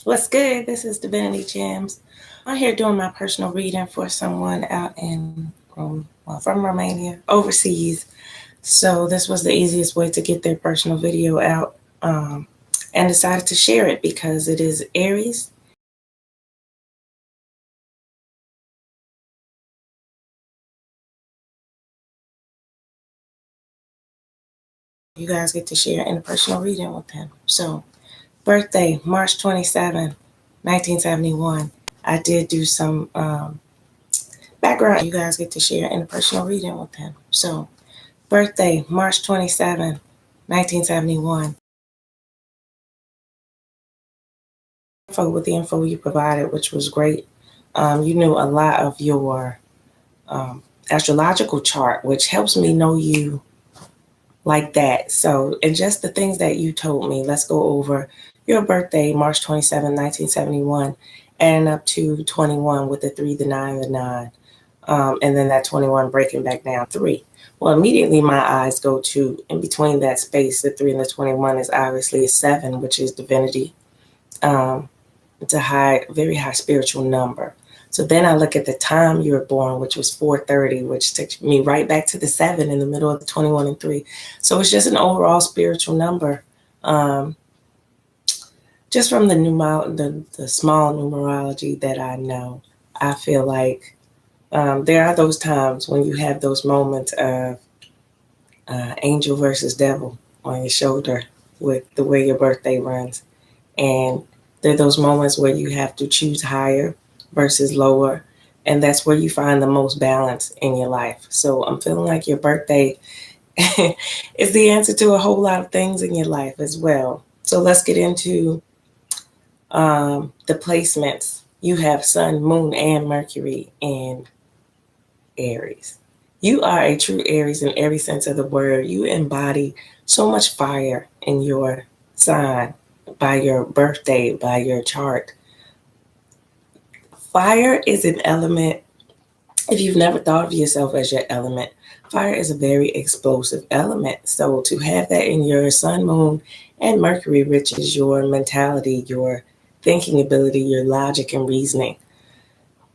What's good? This is Divinity Gems. I'm here doing my personal reading for someone out in from Romania, overseas. So this was the easiest way to get their personal video out, and decided to share it because it is Aries. You guys get to share in a personal reading with them. So, birthday, March 27, 1971. I did do some background. You guys get to share in a personal reading with them. So, birthday, March 27, 1971. With the info you provided, which was great. You knew a lot of your astrological chart, which helps me know you like that. So, and just the things that you told me, let's go over your birthday, March 27, 1971, and up to 21 with the 3, the 9, the 9. And then that 21 breaking back down 3. Well, immediately my eyes go to, in between that space, the 3 and the 21 is obviously a 7, which is divinity. It's a very high spiritual number. So then I look at the time you were born, which was 4:30, which takes me right back to the 7 in the middle of the 21 and 3. So it's just an overall spiritual number. Um, just from the small numerology that I know, I feel like there are those times when you have those moments of angel versus devil on your shoulder with the way your birthday runs. And there are those moments where you have to choose higher versus lower. And that's where you find the most balance in your life. So I'm feeling like your birthday is the answer to a whole lot of things in your life as well. So let's get into the placements. You have Sun, Moon, and Mercury in Aries. You are a true Aries in every sense of the word. You embody so much fire in your sign by your birthday, by your chart. Fire is an element. If you've never thought of yourself as your element, fire is a very explosive element. So to have that in your sun, moon, and Mercury, which is your mentality, your thinking ability, your logic and reasoning,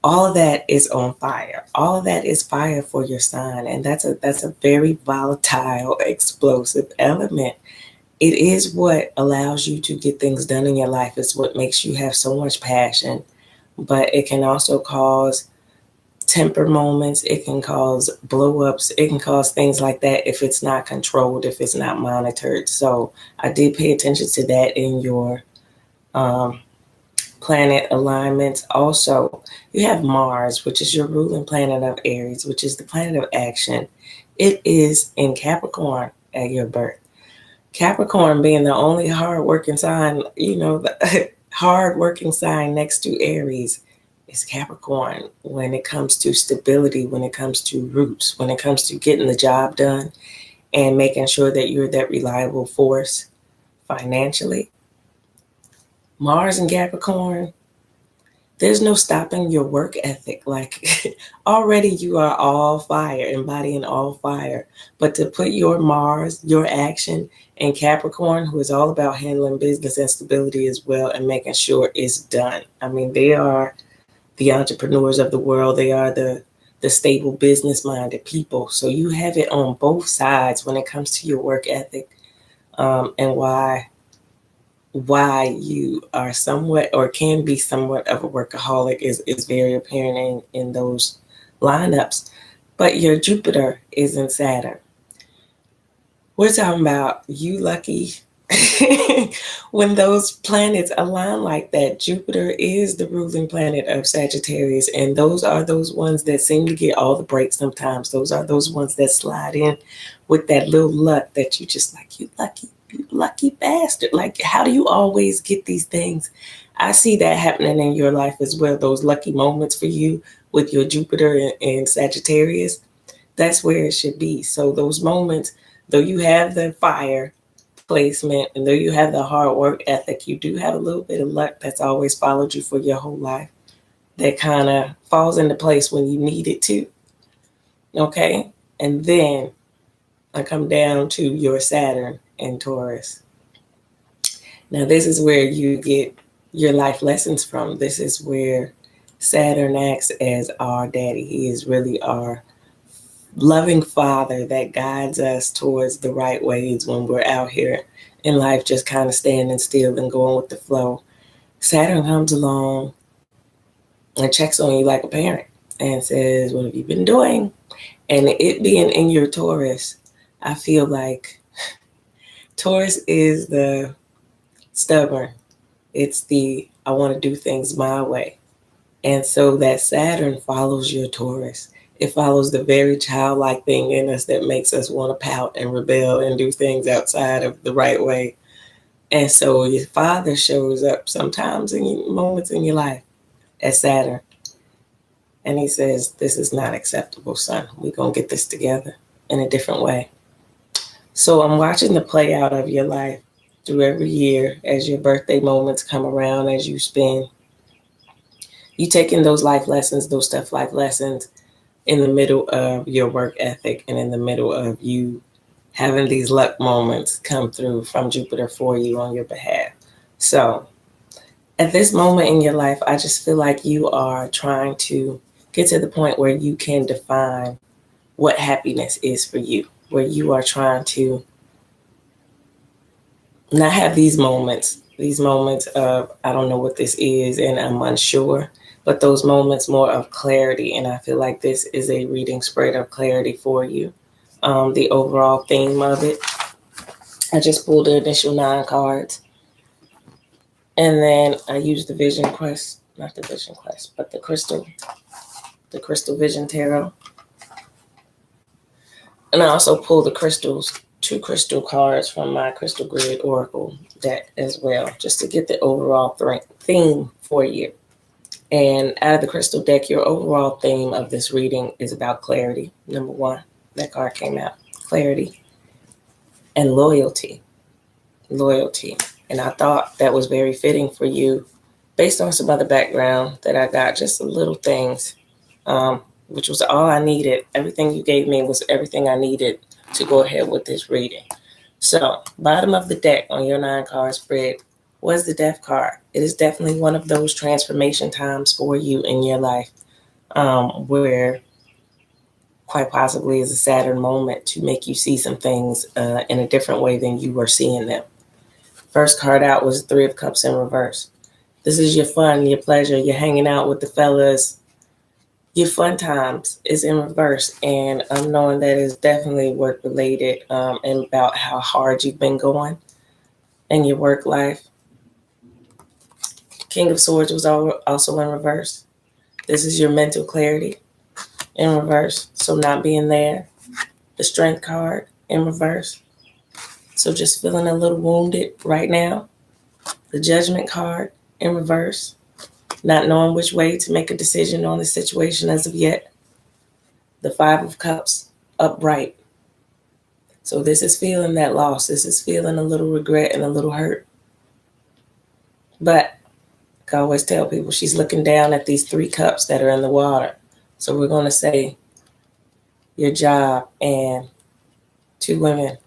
all of that is on fire. All of that is fire for your sign, and that's a very volatile, explosive element. It is what allows you to get things done in your life. It's what makes you have so much passion, but it can also cause temper moments. It can cause blow ups. It can cause things like that if it's not controlled, if it's not monitored. So I did pay attention to that in your um, planet alignments. Also, you have Mars, which is your ruling planet of Aries, which is the planet of action. It is in Capricorn at your birth. Capricorn being the only hard-working sign, the hard-working sign next to Aries is Capricorn when it comes to stability, when it comes to roots, when it comes to getting the job done and making sure that you're that reliable force financially. Mars and Capricorn, there's no stopping your work ethic. Like already you are all fire, embodying all fire. But to put your Mars, your action, and Capricorn, who is all about handling business and stability as well and making sure it's done. I mean, they are the entrepreneurs of the world. They are the stable business minded people. So you have it on both sides when it comes to your work ethic, and why you are somewhat or can be somewhat of a workaholic is very apparent in those lineups. But your Jupiter is in Saturn. We're talking about you lucky when those planets align like that. Jupiter is the ruling planet of Sagittarius, and those are those ones that seem to get all the breaks sometimes. Those are those ones that slide in with that little luck that you just like, you lucky bastard. Like, how do you always get these things? I see that happening in your life as well. Those lucky moments for you with your Jupiter and Sagittarius, that's where it should be. So those moments, though you have the fire placement and though you have the hard work ethic, you do have a little bit of luck that's always followed you for your whole life that kind of falls into place when you need it to. Okay. And then I come down to your Saturn and Taurus. Now, this is where your life lessons from. This is where Saturn acts as our daddy. He is really our loving father that guides us towards the right ways when we're out here in life just kind of standing still and going with the flow. Saturn comes along and checks on you like a parent and says, what have you been doing? And it being in your Taurus, I feel like Taurus is the stubborn. It's the I want to do things my way. And so that Saturn follows your Taurus. It follows the very childlike thing in us that makes us want to pout and rebel and do things outside of the right way. And so your father shows up sometimes in moments in your life as Saturn. And he says, this is not acceptable, son. We're going to get this together in a different way. So I'm watching the play out of your life through every year as your birthday moments come around, as you spend. You taking those life lessons, those tough life lessons in the middle of your work ethic and in the middle of you having these luck moments come through from Jupiter for you on your behalf. So at this moment in your life, I just feel like you are trying to get to the point where you can define what happiness is for you, where you are trying to not have these moments of, I don't know what this is and I'm unsure, but those moments more of clarity. And I feel like this is a reading spread of clarity for you. The overall theme of it, I just pulled the initial 9 cards. And then I used the Vision Quest, not the Vision Quest, but the Crystal Vision Tarot. And I also pulled the crystals, 2 crystal cards from my Crystal Grid Oracle deck as well, just to get the overall theme for you. And out of the crystal deck, your overall theme of this reading is about clarity. Number 1, that card came out, clarity and loyalty. And I thought that was very fitting for you based on some other background that I got, just little things, which was all I needed. Everything you gave me was everything I needed to go ahead with this reading. So, bottom of the deck on your 9-card spread was the Death card. It is definitely one of those transformation times for you in your life, where quite possibly is a Saturn moment to make you see some things in a different way than you were seeing them. First card out was the 3 of Cups in reverse. This is your fun, your pleasure, you're hanging out with the fellas. Your fun times is in reverse, and I'm knowing that it's definitely work related and about how hard you've been going in your work life. King of Swords was also in reverse. This is your mental clarity in reverse, so not being there. The Strength card in reverse, so just feeling a little wounded right now. The Judgment card in reverse, not knowing which way to make a decision on the situation as of yet. The 5 of Cups upright. So this is feeling that loss. This is feeling a little regret and a little hurt. But I always tell people she's looking down at these 3 cups that are in the water. So we're going to say your job and 2 women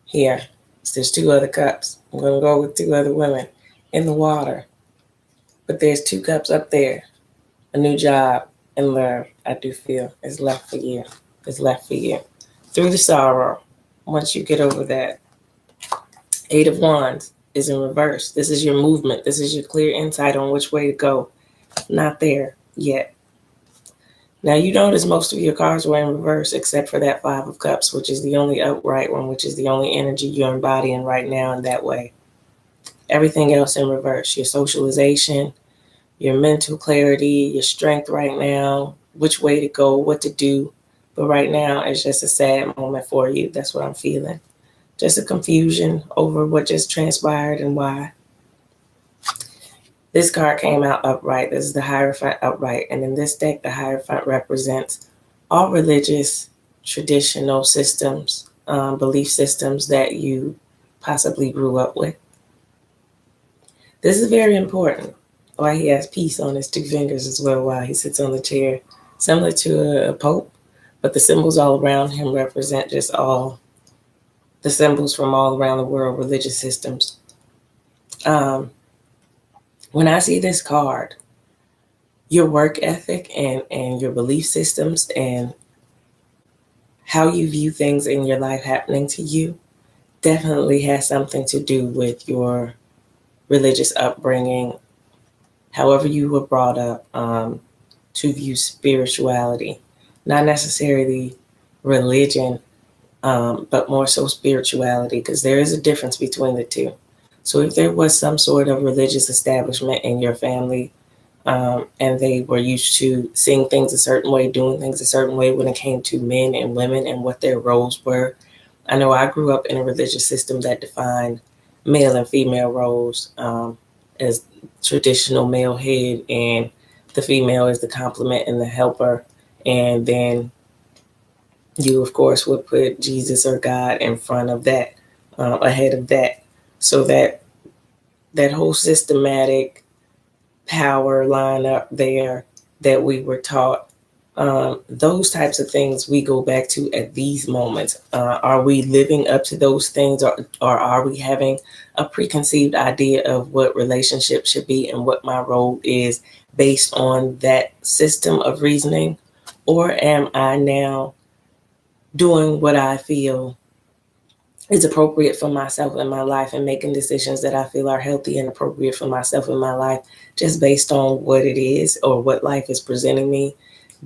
here. So there's 2 other cups. I'm going to go with 2 other women in the water. But there's 2 cups up there. A new job and love, I do feel, is left for you. Is left for you. Through the sorrow, once you get over that. 8 of Wands is in reverse. This is your movement. This is your clear insight on which way to go. Not there yet. Now, you notice most of your cards were in reverse except for that 5 of Cups, which is the only upright one, which is the only energy you're embodying right now in that way. Everything else in reverse. Your socialization, your mental clarity, your strength right now, which way to go, what to do. But right now, it's just a sad moment for you. That's what I'm feeling. Just a confusion over what just transpired and why. This card came out upright. This is the Hierophant upright. And in this deck, the Hierophant represents all religious, traditional systems, belief systems that you possibly grew up with. This is very important. Why he has peace on his 2 fingers as well while he sits on the chair, similar to a pope, but the symbols all around him represent just all the symbols from all around the world, religious systems. When I see this card, your work ethic and your belief systems and how you view things in your life happening to you definitely has something to do with your religious upbringing, however you were brought up, to view spirituality, not necessarily religion, but more so spirituality, because there is a difference between the two. So if there was some sort of religious establishment in your family, and they were used to seeing things a certain way, doing things a certain way when it came to men and women and what their roles were. I know I grew up in a religious system that defined male and female roles, as traditional male head, and the female is the complement and the helper. And then you, of course, would put Jesus or God in front of that, ahead of that. So that whole systematic power line up there that we were taught, those types of things we go back to at these moments. Are we living up to those things, or are we having a preconceived idea of what relationships should be and what my role is based on that system of reasoning? Or am I now doing what I feel is appropriate for myself in my life and making decisions that I feel are healthy and appropriate for myself in my life, just based on what it is or what life is presenting me,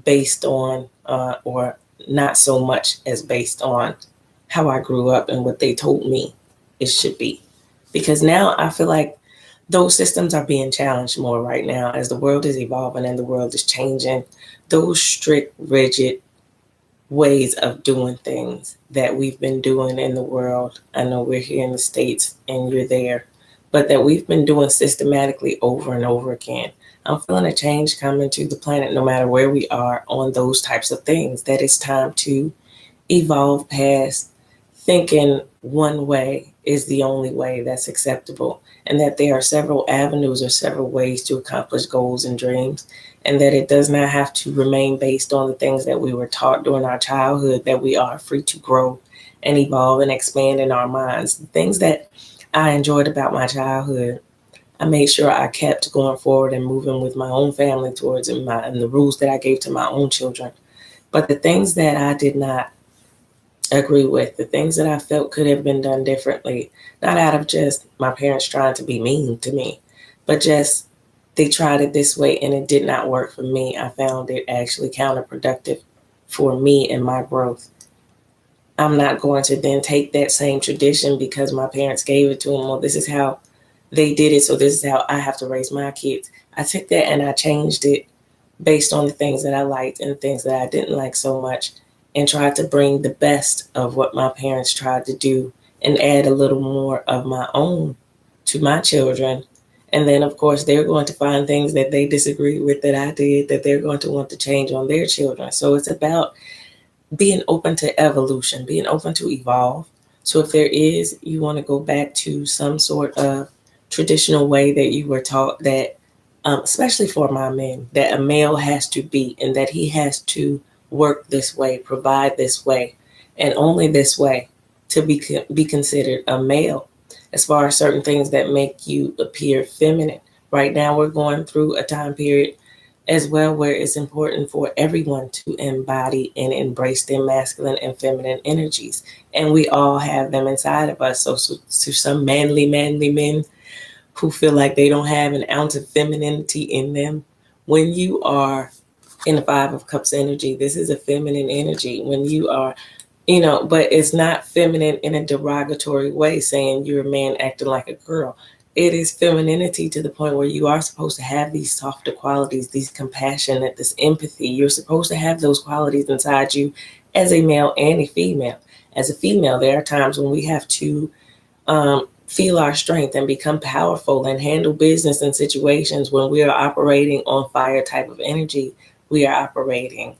based on, or not so much as based on how I grew up and what they told me it should be. Because now I feel like those systems are being challenged more right now as the world is evolving and the world is changing. Those strict, rigid ways of doing things that we've been doing in the world. I know we're here in the States and you're there, but that we've been doing systematically over and over again. I'm feeling a change coming to the planet no matter where we are on those types of things, that it's time to evolve past thinking one way is the only way that's acceptable, and that there are several avenues or several ways to accomplish goals and dreams, and that it does not have to remain based on the things that we were taught during our childhood, that we are free to grow and evolve and expand in our minds. The things that I enjoyed about my childhood, I made sure I kept going forward and moving with my own family towards, and the rules that I gave to my own children. But the things that I did not agree with, the things that I felt could have been done differently, not out of just my parents trying to be mean to me, but just they tried it this way and it did not work for me. I found it actually counterproductive for me and my growth. I'm not going to then take that same tradition because my parents gave it to them. Well, this is how they did it, so this is how I have to raise my kids. I took that and I changed it based on the things that I liked and the things that I didn't like so much, and tried to bring the best of what my parents tried to do and add a little more of my own to my children. And then, of course, they're going to find things that they disagree with that I did that they're going to want to change on their children. So it's about being open to evolution, being open to evolve. So if there is, you want to go back to some sort of traditional way that you were taught that, especially for my men, that a male has to be and that he has to work this way, provide this way, and only this way to be considered a male. As far as certain things that make you appear feminine. Right now, we're going through a time period as well where it's important for everyone to embody and embrace their masculine and feminine energies. And we all have them inside of us. So to some manly men who feel like they don't have an ounce of femininity in them, when you are in the Five of Cups energy, this is a feminine energy. When you are, but it's not feminine in a derogatory way, saying you're a man acting like a girl. It is femininity to the point where you are supposed to have these softer qualities, these compassionate, this empathy. You're supposed to have those qualities inside you as a male and a female. As a female, there are times when we have to feel our strength and become powerful and handle business and situations. When we are operating on fire type of energy, we are operating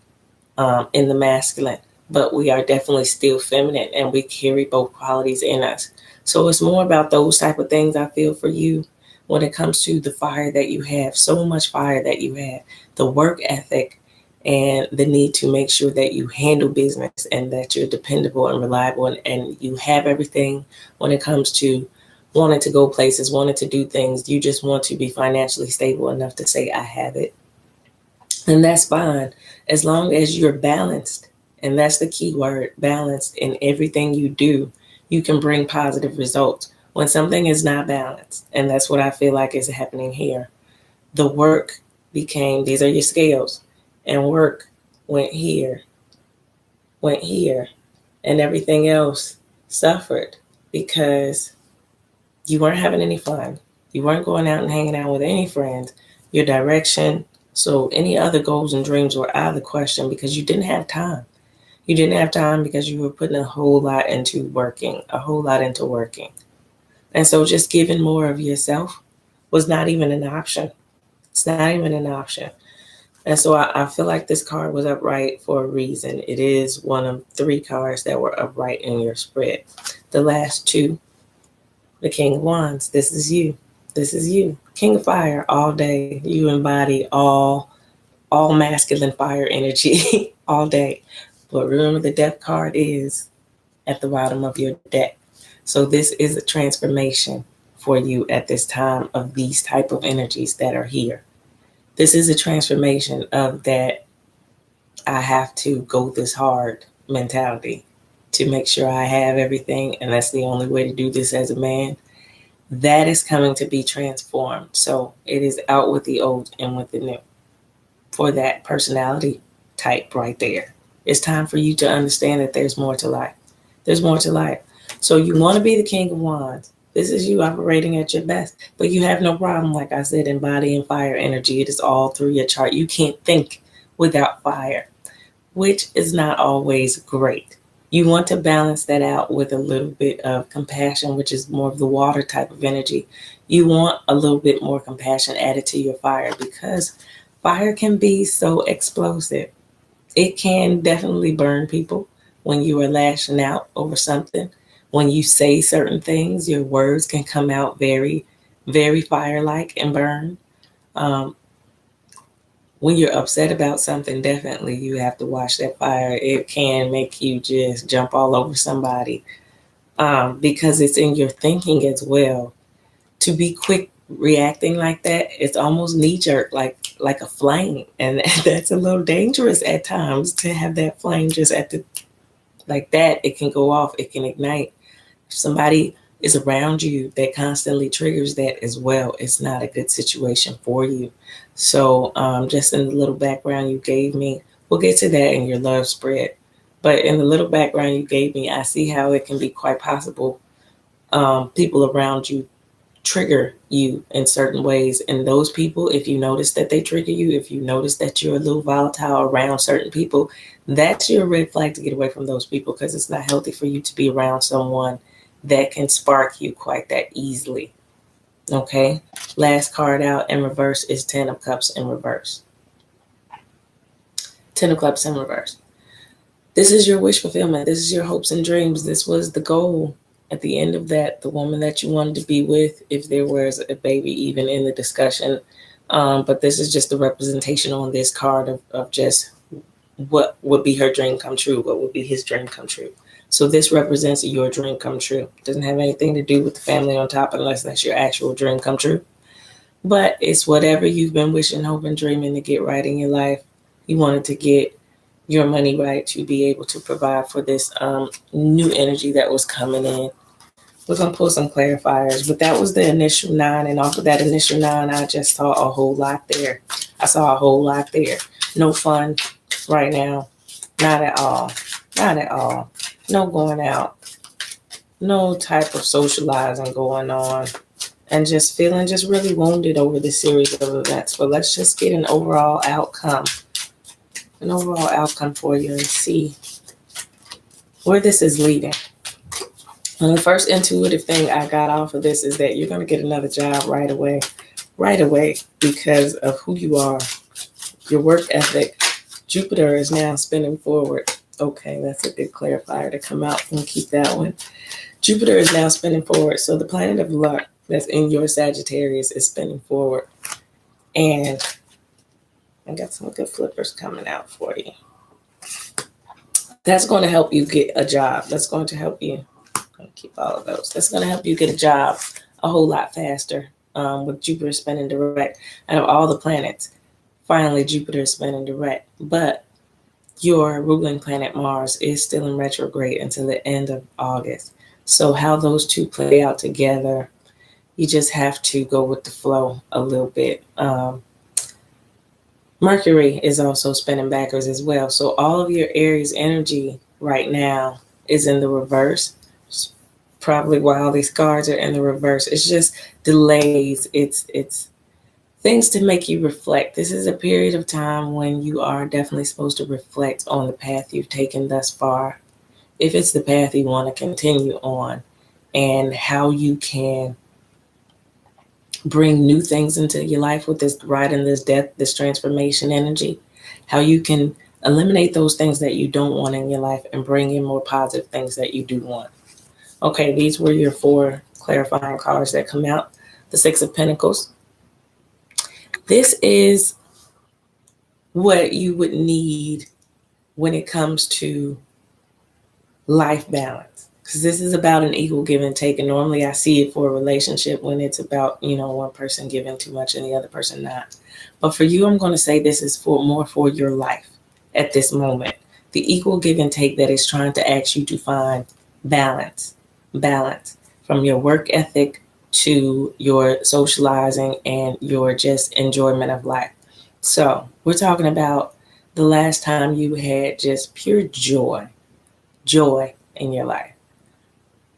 in the masculine, but we are definitely still feminine, and we carry both qualities in us. So it's more about those type of things I feel for you when it comes to the fire that you have, so much fire that you have, the work ethic, and the need to make sure that you handle business and that you're dependable and reliable, and you have everything when it comes to wanted to go places, wanted to do things. You just want to be financially stable enough to say, I have it. And that's fine as long as you're balanced. And that's the key word, balanced in everything you do. You can bring positive results. When something is not balanced, and that's what I feel like is happening here, the work became, these are your scales, and work went here, and everything else suffered because you weren't having any fun. You weren't going out and hanging out with any friends. Your direction, so any other goals and dreams were out of the question because you didn't have time. You didn't have time because you were putting a whole lot into working, And so just giving more of yourself was not even an option. It's not even an option. And so I feel like this card was upright for a reason. It is one of 3 cards that were upright in your spread. The last 2, the King of Wands, this is you. This is you. King of Fire all day. You embody all masculine fire energy all day. But remember, the Death card is at the bottom of your deck. So this is a transformation for you at this time of these type of energies that are here. This is a transformation of that I have to go this hard mentality to make sure I have everything, and that's the only way to do this as a man. That is coming to be transformed. So it is out with the old and with the new for that personality type right there. It's time for you to understand that there's more to life. There's more to life. So you want to be the King of Wands. This is you operating at your best, but you have no problem, like I said, embodying fire energy. It is all through your chart. You can't think without fire, which is not always great. You want to balance that out with a little bit of compassion, which is more of the water type of energy. You want a little bit more compassion added to your fire because fire can be so explosive. It can definitely burn people when you are lashing out over something. When you say certain things, your words can come out very, very fire-like and burn. When you're upset about something, definitely you have to watch that fire. It can make you just jump all over somebody because it's in your thinking as well. To be quick reacting like that, it's almost knee-jerk, like a flame. And that's a little dangerous at times to have that flame just at the, like that. It can go off, it can ignite. If somebody is around you that constantly triggers that as well, it's not a good situation for you. So just in the little background you gave me, we'll get to that in your love spread. But in the little background you gave me, I see how it can be quite possible. People around you trigger you in certain ways. And those people, if you notice that they trigger you, if you notice that you're a little volatile around certain people, that's your red flag to get away from those people because it's not healthy for you to be around someone that can spark you quite that easily. Okay, last card out in reverse is 10 of Cups in reverse. 10 of Cups in reverse. This is your wish fulfillment. This is your hopes and dreams. This was the goal at the end of that, the woman that you wanted to be with, if there was a baby even in the discussion. But this is just the representation on this card of just what would be her dream come true, what would be his dream come true. So this represents your dream come true. Doesn't have anything to do with the family on top unless that's your actual dream come true. But it's whatever you've been wishing, hoping, dreaming to get right in your life. You wanted to get your money right to be able to provide for this new energy that was coming in. We're going to pull some clarifiers, but that was the initial 9. And off of that initial 9, I just saw a whole lot there. I saw a whole lot there. No fun right now. Not at all. Not at all. No going out. No type of socializing going on. And just feeling just really wounded over this series of events. But let's just get an overall outcome. An overall outcome for you and see where this is leading. And the first intuitive thing I got off of this is that you're going to get another job right away because of who you are, your work ethic. Jupiter is now spinning forward. Okay, that's a good clarifier to come out. And keep that one. Jupiter is now spinning forward. So the planet of luck that's in your Sagittarius is spinning forward. And I got some good flippers coming out for you. That's going to help you get a job. That's going to help you. Keep all of those. That's going to help you get a job a whole lot faster with Jupiter spinning direct. Out of all the planets, finally Jupiter is spinning direct. But your ruling planet Mars is still in retrograde until the end of August. So how those two play out together, you just have to go with the flow a little bit. Mercury is also spinning backwards as well. So all of your Aries energy right now is in the reverse. It's probably why all these cards are in the reverse. It's just delays. It's things to make you reflect. This is a period of time when you are definitely supposed to reflect on the path you've taken thus far. If it's the path you want to continue on, and how you can bring new things into your life with this ride and this death, this transformation energy, how you can eliminate those things that you don't want in your life and bring in more positive things that you do want. Okay, these were your 4 clarifying cards that come out. The 6 of Pentacles. This is what you would need when it comes to life balance, because this is about an equal give and take. And normally I see it for a relationship when it's about, one person giving too much and the other person not. But for you, I'm going to say this is more for your life at this moment. The equal give and take that is trying to ask you to find balance from your work ethic to your socializing and your just enjoyment of life. So we're talking about the last time you had just pure joy in your life.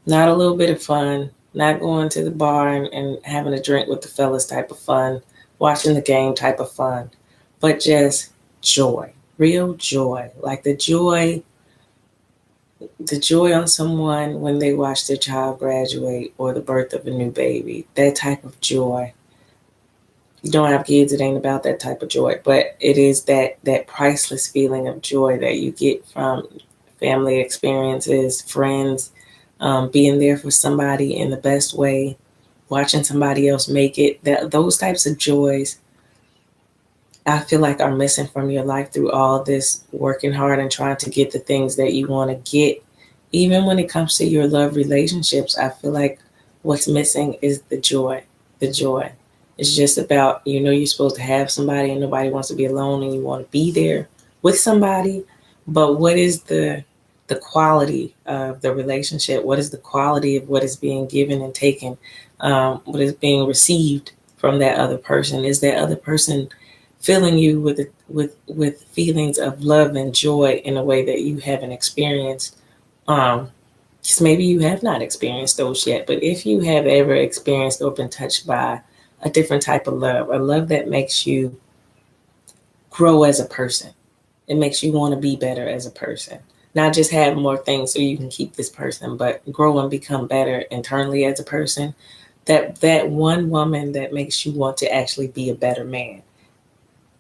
Not a little bit of fun, not going to the bar and having a drink with the fellas type of fun, watching the game type of fun, but just joy, real joy. Like the joy on someone when they watch their child graduate or the birth of a new baby, that type of joy. You don't have kids, it ain't about that type of joy, but it is that priceless feeling of joy that you get from family experiences, friends, being there for somebody in the best way, watching somebody else make it. Those types of joys, I feel like, are missing from your life through all this working hard and trying to get the things that you want to get. Even when it comes to your love relationships, I feel like what's missing is the joy. The joy. It's just about, you're supposed to have somebody and nobody wants to be alone and you want to be there with somebody. But what is the quality of the relationship? What is the quality of what is being given and taken? What is being received from that other person? Is that other person filling you with feelings of love and joy in a way that you haven't experienced? Because maybe you have not experienced those yet, but if you have ever experienced or been touched by a different type of love, a love that makes you grow as a person, it makes you want to be better as a person, not just have more things so you can keep this person, but grow and become better internally as a person. That one woman that makes you want to actually be a better man.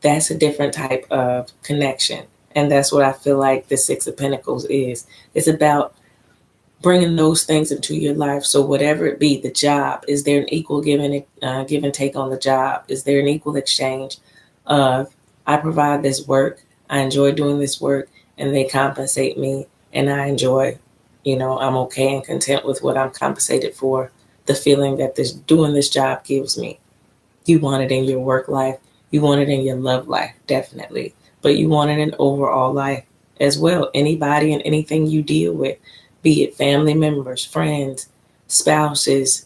That's a different type of connection. And that's what I feel like the 6 of Pentacles is. It's about bringing those things into your life. So whatever it be, the job, is there an equal give and take on the job? Is there an equal exchange of, I provide this work, I enjoy doing this work, and they compensate me, and I enjoy, I'm okay and content with what I'm compensated for, the feeling that doing this job gives me. You want it in your work life, you want it in your love life, definitely, but you want it in overall life as well. Anybody and anything you deal with, be it family members, friends, spouses,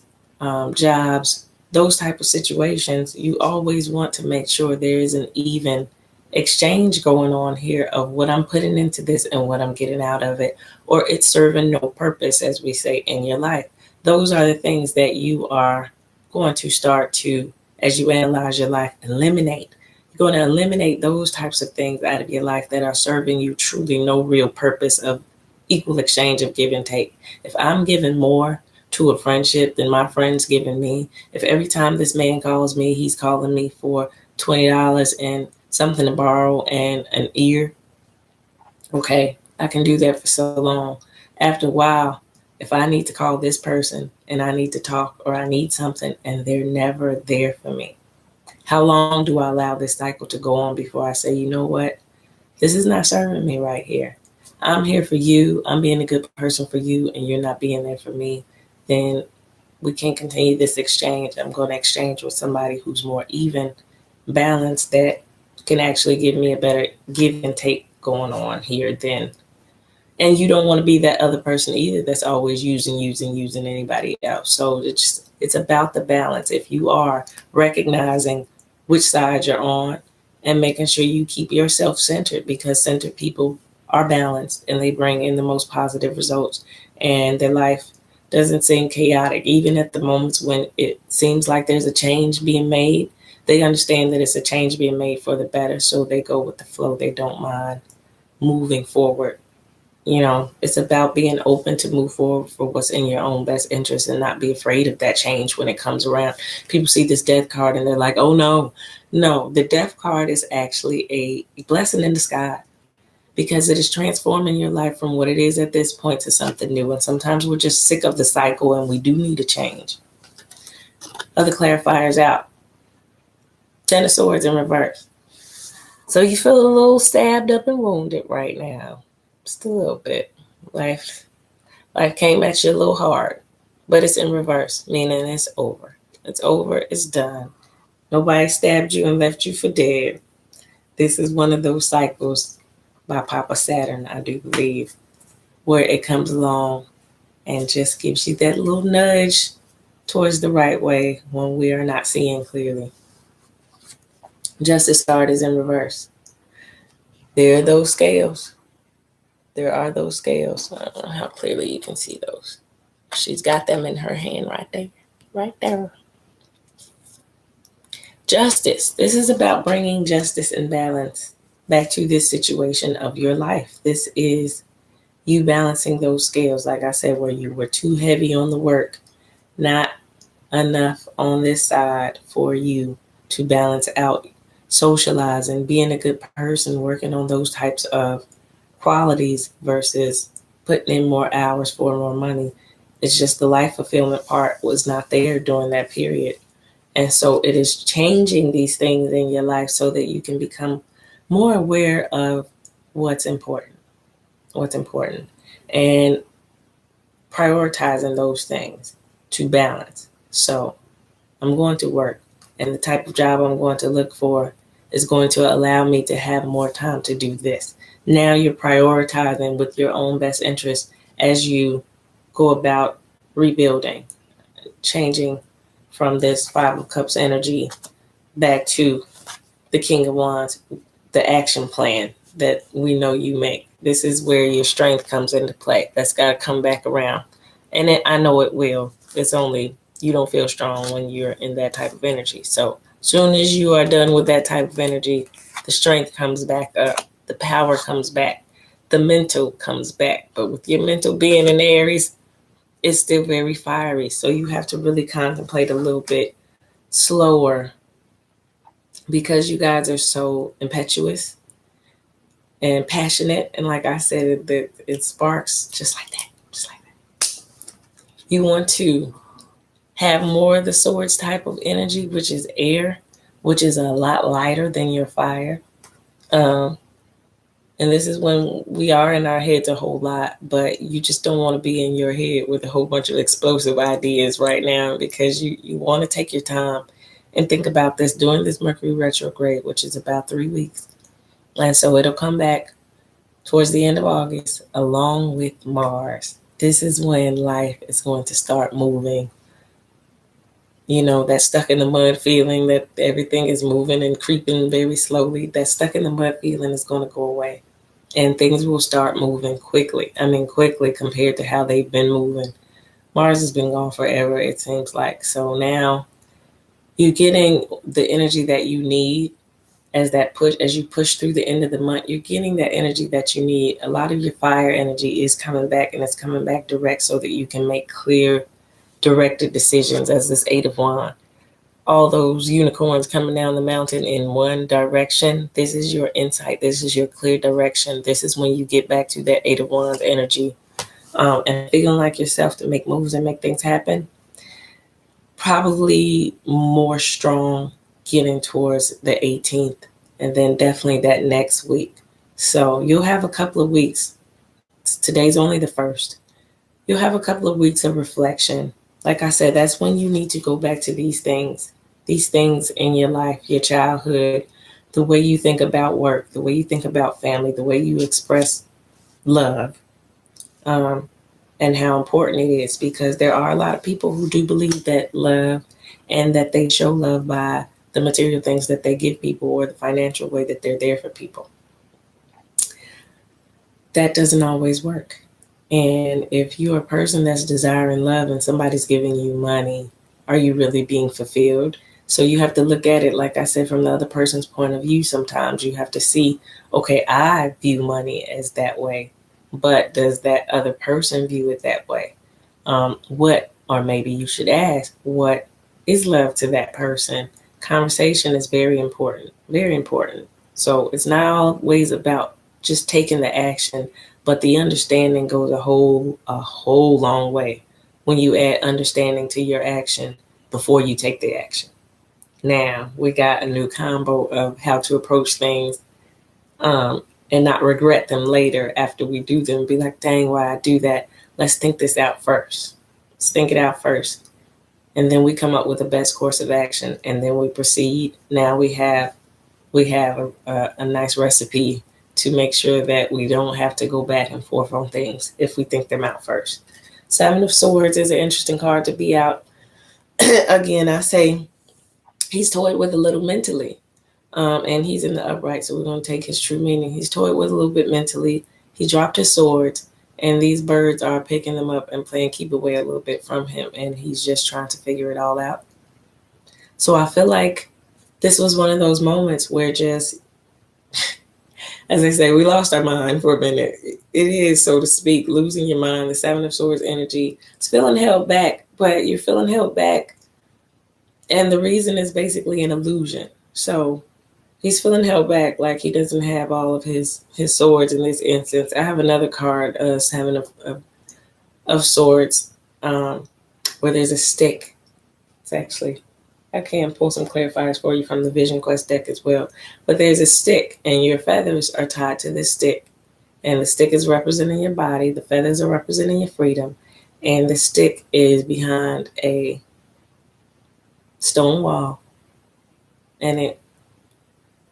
jobs, those type of situations, you always want to make sure there is an even exchange going on here of what I'm putting into this and what I'm getting out of it, or it's serving no purpose, as we say, in your life. Those are the things that you are going to start to, as you analyze your life, eliminate. You're going to eliminate those types of things out of your life that are serving you truly no real purpose of equal exchange of give and take. If I'm giving more to a friendship than my friend's giving me, if every time this man calls me, he's calling me for $20 and something to borrow and an ear, okay, I can do that for so long. After a while, if I need to call this person and I need to talk or I need something and they're never there for me, how long do I allow this cycle to go on before I say, you know what, this is not serving me right here? I'm here for you, I'm being a good person for you, and you're not being there for me, then we can't continue this exchange. I'm going to exchange with somebody who's more even, balanced, that can actually give me a better give and take going on here than. And you don't want to be that other person either that's always using anybody else. So it's about the balance. If you are recognizing which side you're on and making sure you keep yourself centered, because centered people are balanced and they bring in the most positive results, and their life doesn't seem chaotic. Even at the moments when it seems like there's a change being made, they understand that it's a change being made for the better. So they go with the flow. They don't mind moving forward. It's about being open to move forward for what's in your own best interest and not be afraid of that change when it comes around. People see this death card and they're like, oh no. No, the death card is actually a blessing in disguise, because it is transforming your life from what it is at this point to something new. And sometimes we're just sick of the cycle and we do need a change. Other clarifiers out. Ten of Swords in reverse. So you feel a little stabbed up and wounded right now. Just a little bit. Life came at you a little hard, but it's in reverse, meaning it's over. It's over. It's done. Nobody stabbed you and left you for dead. This is one of those cycles by Papa Saturn, I do believe, where it comes along and just gives you that little nudge towards the right way when we are not seeing clearly. Justice card is in reverse. There are those scales. There are those scales. I don't know how clearly you can see those. She's got them in her hand right there. Right there. Justice. This is about bringing justice and balance back to this situation of your life. This is you balancing those scales, like I said, where you were too heavy on the work, not enough on this side for you to balance out socializing, being a good person, working on those types of qualities versus putting in more hours for more money. It's just the life fulfillment part was not there during that period. And so it is changing these things in your life so that you can become more aware of what's important, and prioritizing those things to balance. So I'm going to work, and the type of job I'm going to look for is going to allow me to have more time to do this. Now you're prioritizing with your own best interest as you go about rebuilding, changing from this Five of Cups energy back to the King of Wands, the action plan that we know you make. This is where your strength comes into play. That's got to come back around. And I know it will. It's only you don't feel strong when you're in that type of energy. So soon as you are done with that type of energy, the strength comes back up. The power comes back. The mental comes back. But with your mental being in Aries, it's still very fiery. So you have to really contemplate a little bit slower, because you guys are so impetuous and passionate. And like I said, it sparks just like that. Just like that. You want to have more of the swords type of energy, which is air, which is a lot lighter than your fire. And this is when we are in our heads a whole lot, but you just don't want to be in your head with a whole bunch of explosive ideas right now, because you want to take your time and think about this during this Mercury retrograde, which is about 3 weeks. And so it'll come back towards the end of August along with Mars. This is when life is going to start moving. That stuck in the mud feeling that everything is moving and creeping very slowly. That stuck in the mud feeling is going to go away. And things will start moving quickly. Quickly compared to how they've been moving. Mars has been gone forever, it seems like. So now you're getting the energy that you need as you push through the end of the month. You're getting that energy that you need. A lot of your fire energy is coming back, and it's coming back direct so that you can make clear, directed decisions, as this Eight of Wands. All those unicorns coming down the mountain in one direction. This is your insight. This is your clear direction. This is when you get back to that Eight of Wands energy, and feeling like yourself to make moves and make things happen. Probably more strong getting towards the 18th, and then definitely that next week. So you'll have a couple of weeks Today's only the 1st. You'll have a couple of weeks of reflection. Like I said, that's when you need to go back to these things in your life, your childhood, the way you think about work, the way you think about family, the way you express love, um, and how important it is, because there are a lot of people who do believe that love and that they show love by the material things that they give people or the financial way that they're there for people. That doesn't always work. And if you're a person that's desiring love and somebody's giving you money, are you really being fulfilled? So you have to look at it, like I said, from the other person's point of view. Sometimes you have to see, okay, I view money as that way, but does that other person view it that way? Or maybe you should ask, what is love to that person? Conversation is very important, very important. So it's not always about just taking the action, but the understanding goes a whole long way when you add understanding to your action before you take the action. Now we got a new combo of how to approach things, and not regret them later after we do them. Be like, dang, why I do that? Let's think this out first. Let's think it out first. And then we come up with the best course of action, and then we proceed. Now we have a nice recipe to make sure that we don't have to go back and forth on things if we think them out first. Seven of Swords is an interesting card to be out. Again, I say he's toyed with a little mentally, and he's in the upright, so we're going to take his true meaning. He's toyed with a little bit mentally. He dropped his swords, and these birds are picking them up and playing keep away a little bit from him, and he's just trying to figure it all out. So I feel like this was one of those moments where just, as I say, we lost our mind for a minute. It is, so to speak, losing your mind. The Seven of Swords energy. It's feeling held back, but you're feeling held back. And the reason is basically an illusion. So he's feeling held back, like he doesn't have all of his swords in this instance. I have another card, Seven of Swords, where there's a stick. It's actually, I can pull some clarifiers for you from the Vision Quest deck as well. But there's a stick, and your feathers are tied to this stick. And the stick is representing your body. The feathers are representing your freedom. And the stick is behind a stone wall. And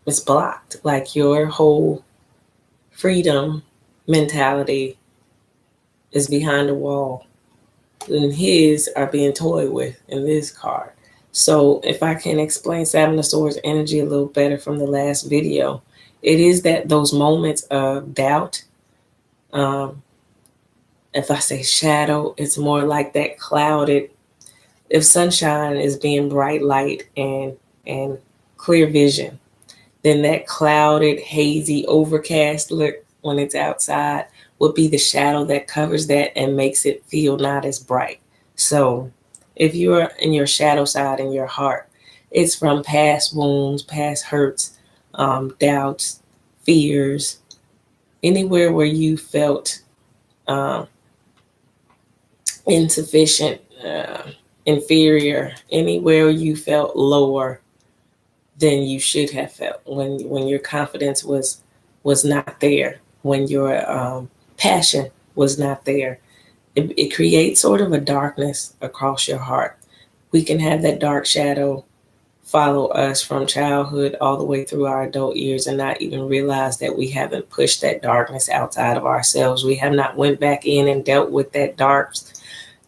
it's blocked. Like your whole freedom mentality is behind a wall. And his are being toyed with in this card. So if I can explain Seven of Swords energy a little better from the last video, it is that those moments of doubt. If I say shadow, it's more like that clouded. If sunshine is being bright light and clear vision, then that clouded, hazy, overcast look when it's outside would be the shadow that covers that and makes it feel not as bright. So if you're in your shadow side in your heart, it's from past wounds, past hurts, doubts, fears, anywhere where you felt insufficient, inferior, anywhere you felt lower than you should have felt when your confidence was not there, when your passion was not there. It creates sort of a darkness across your heart. We can have that dark shadow follow us from childhood all the way through our adult years and not even realize that we haven't pushed that darkness outside of ourselves. We have not went back in and dealt with that dark.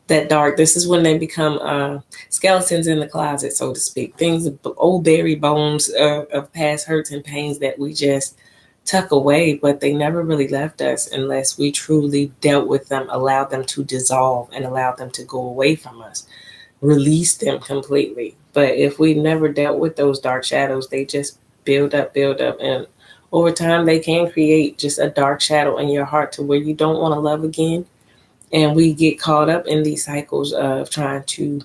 This is when they become skeletons in the closet, so to speak. Things, old buried bones of past hurts and pains that we just tuck away, but they never really left us unless we truly dealt with them, allowed them to dissolve and allowed them to go away from us, release them completely. But if we never dealt with those dark shadows, they just build up, and over time they can create just a dark shadow in your heart to where you don't want to love again. And we get caught up in these cycles of trying to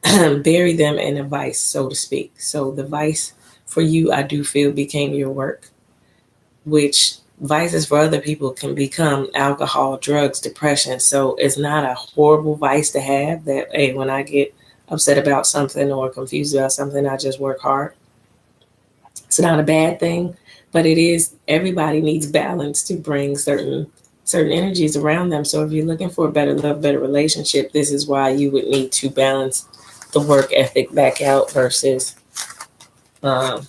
bury them in a vice, so to speak. So the vice for you, I do feel, became your work, which vices for other people can become alcohol, drugs, depression. So it's not a horrible vice to have that, hey, when I get upset about something or confused about something, I just work hard. It's not a bad thing, but it is, everybody needs balance to bring certain certain energies around them. So if you're looking for a better love, better relationship, this is why you would need to balance the work ethic back out versus the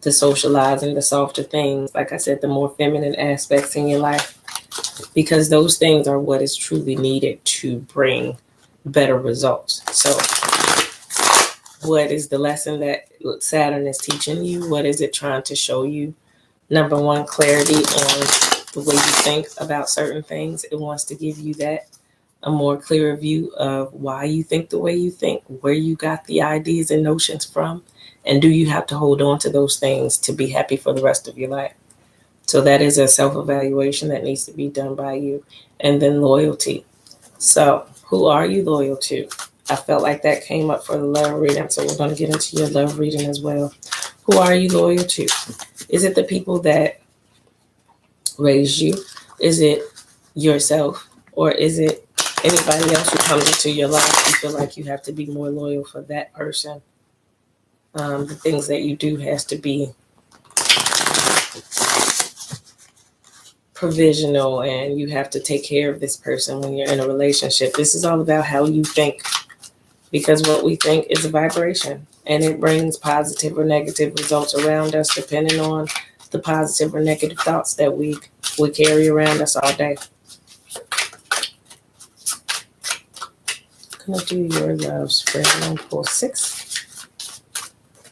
socializing, the softer things. Like I said, the more feminine aspects in your life, because those things are what is truly needed to bring better results. So what is the lesson that Saturn is teaching you? What is it trying to show you? Number one, clarity on the way you think about certain things. It wants to give you that, a more clearer view of why you think the way you think, where you got the ideas and notions from, and do you have to hold on to those things to be happy for the rest of your life? So that is a self-evaluation that needs to be done by you. And then loyalty. So who are you loyal to? I felt like that came up for the love reading, so we're going to get into your love reading as well. Who are you loyal to? Is it the people that raised you? Is it yourself? Or is it anybody else who comes into your life? You feel like you have to be more loyal for that person. The things that you do has to be provisional, and you have to take care of this person when you're in a relationship. This is all about how you think, because what we think is a vibration, and it brings positive or negative results around us depending on the positive or negative thoughts that we carry around us all day. I'm going to do your love spread. I'm going to pull 6.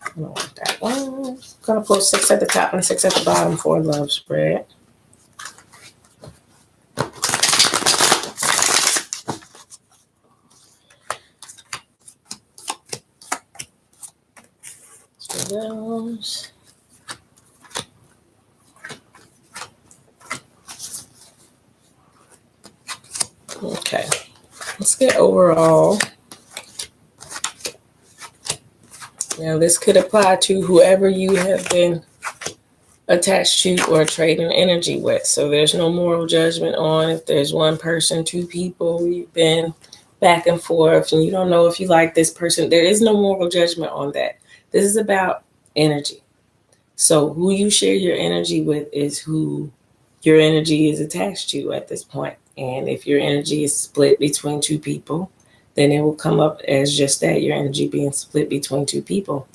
I don't want that one. I'm going to pull 6 at the top and 6 at the bottom for a love spread. So those. Okay. Let's get overall. Now, this could apply to whoever you have been attached to or trading energy with. So there's no moral judgment on if there's one person, two people, you've been back and forth and you don't know if you like this person. There is no moral judgment on that. This is about energy. So who you share your energy with is who your energy is attached to at this point. And if your energy is split between two people, then it will come up as just that, your energy being split between two people.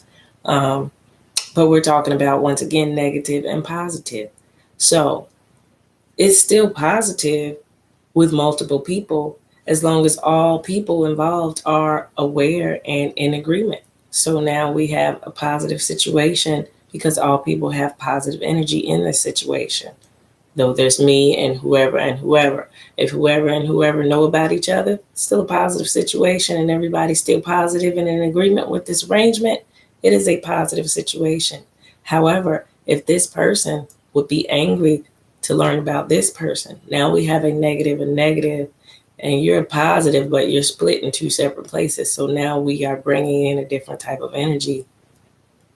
But we're talking about, once again, negative and positive. So it's still positive with multiple people as long as all people involved are aware and in agreement. So now we have a positive situation because all people have positive energy in this situation. Though there's me and whoever and whoever. If whoever and whoever know about each other, it's still a positive situation and everybody's still positive and in agreement with this arrangement, it is a positive situation. However, if this person would be angry to learn about this person, now we have a negative and negative, and you're positive, but you're split in two separate places. So now we are bringing in a different type of energy,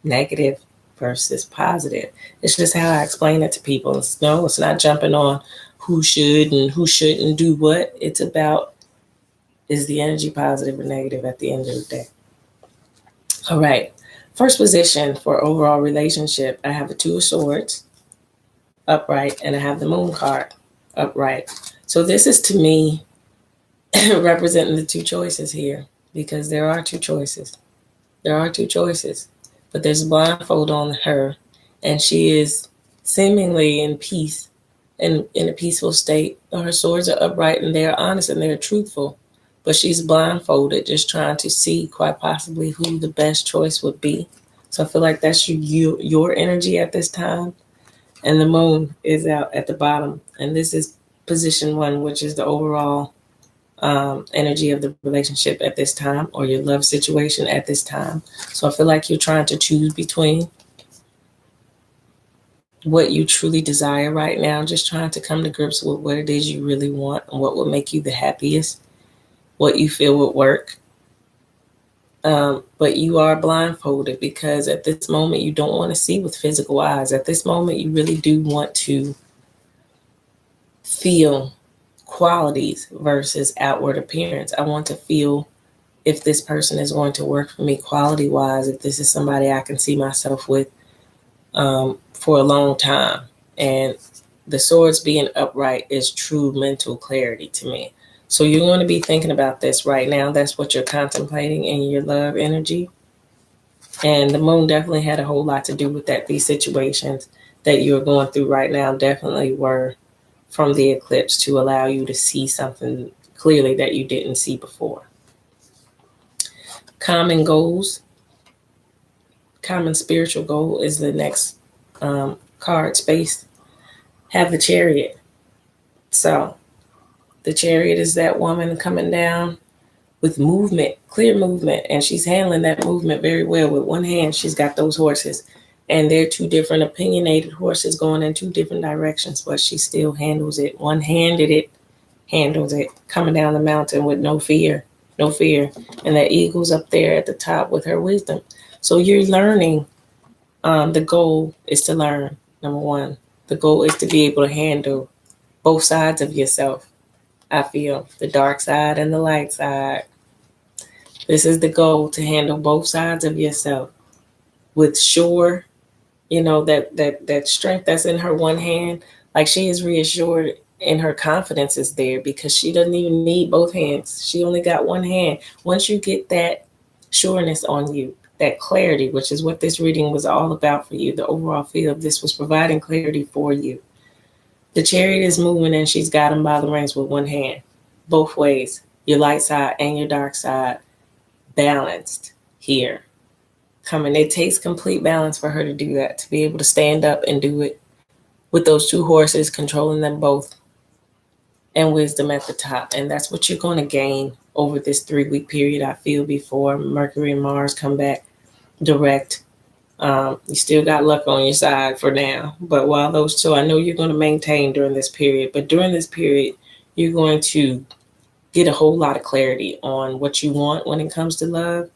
negative versus positive. It's just how I explain it to people. It's not jumping on who should and who shouldn't do what. It's about, is the energy positive or negative at the end of the day? All right. First position for overall relationship, I have a 2 of Swords upright, and I have the Moon card upright. So this is, to me, representing the 2 choices here, because there are 2 choices. There are 2 choices. But there's a blindfold on her, and she is seemingly in peace and in a peaceful state. Her swords are upright and they're honest and they're truthful. But she's blindfolded, just trying to see quite possibly who the best choice would be. So I feel like that's your energy at this time. And the Moon is out at the bottom. And this is position 1, which is the overall energy of the relationship at this time, or your love situation at this time. So I feel like you're trying to choose between what you truly desire right now, just trying to come to grips with what it is you really want and what will make you the happiest, what you feel would work. But you are blindfolded because at this moment you don't want to see with physical eyes. At this moment you really do want to feel qualities versus outward appearance. I want to feel if this person is going to work for me quality wise, if this is somebody I can see myself with for a long time. And the swords being upright is true mental clarity to me. So you're going to be thinking about this right now. That's what you're contemplating in your love energy. And the moon definitely had a whole lot to do with that. These situations that you're going through right now definitely were from the eclipse to allow you to see something clearly that you didn't see before. Common goals, common spiritual goal is the next card space. Have the Chariot. So the Chariot is that woman coming down with movement, clear movement, and she's handling that movement very well. With one hand, she's got those horses, and they're two different opinionated horses going in two different directions, but she still handles it. One-handed it, handles it, coming down the mountain with no fear, no fear. And that eagle's up there at the top with her wisdom. So you're learning. The goal is to learn, number one. The goal is to be able to handle both sides of yourself. I feel the dark side and the light side. This is the goal, to handle both sides of yourself with sure, that strength that's in her one hand. Like, she is reassured and her confidence is there because she doesn't even need both hands. She only got one hand. Once you get that sureness on you, that clarity, which is what this reading was all about for you, the overall feel of this was providing clarity for you. The Chariot is moving and she's got him by the reins with one hand, both ways, your light side and your dark side, balanced here. Coming, it takes complete balance for her to do that, to be able to stand up and do it with those two horses, controlling them both, and wisdom at the top. And that's what you're going to gain over this 3-week period, I feel, before Mercury and Mars come back direct. You still got luck on your side for now. But while those two, I know you're going to maintain during this period. But during this period, you're going to get a whole lot of clarity on what you want when it comes to love,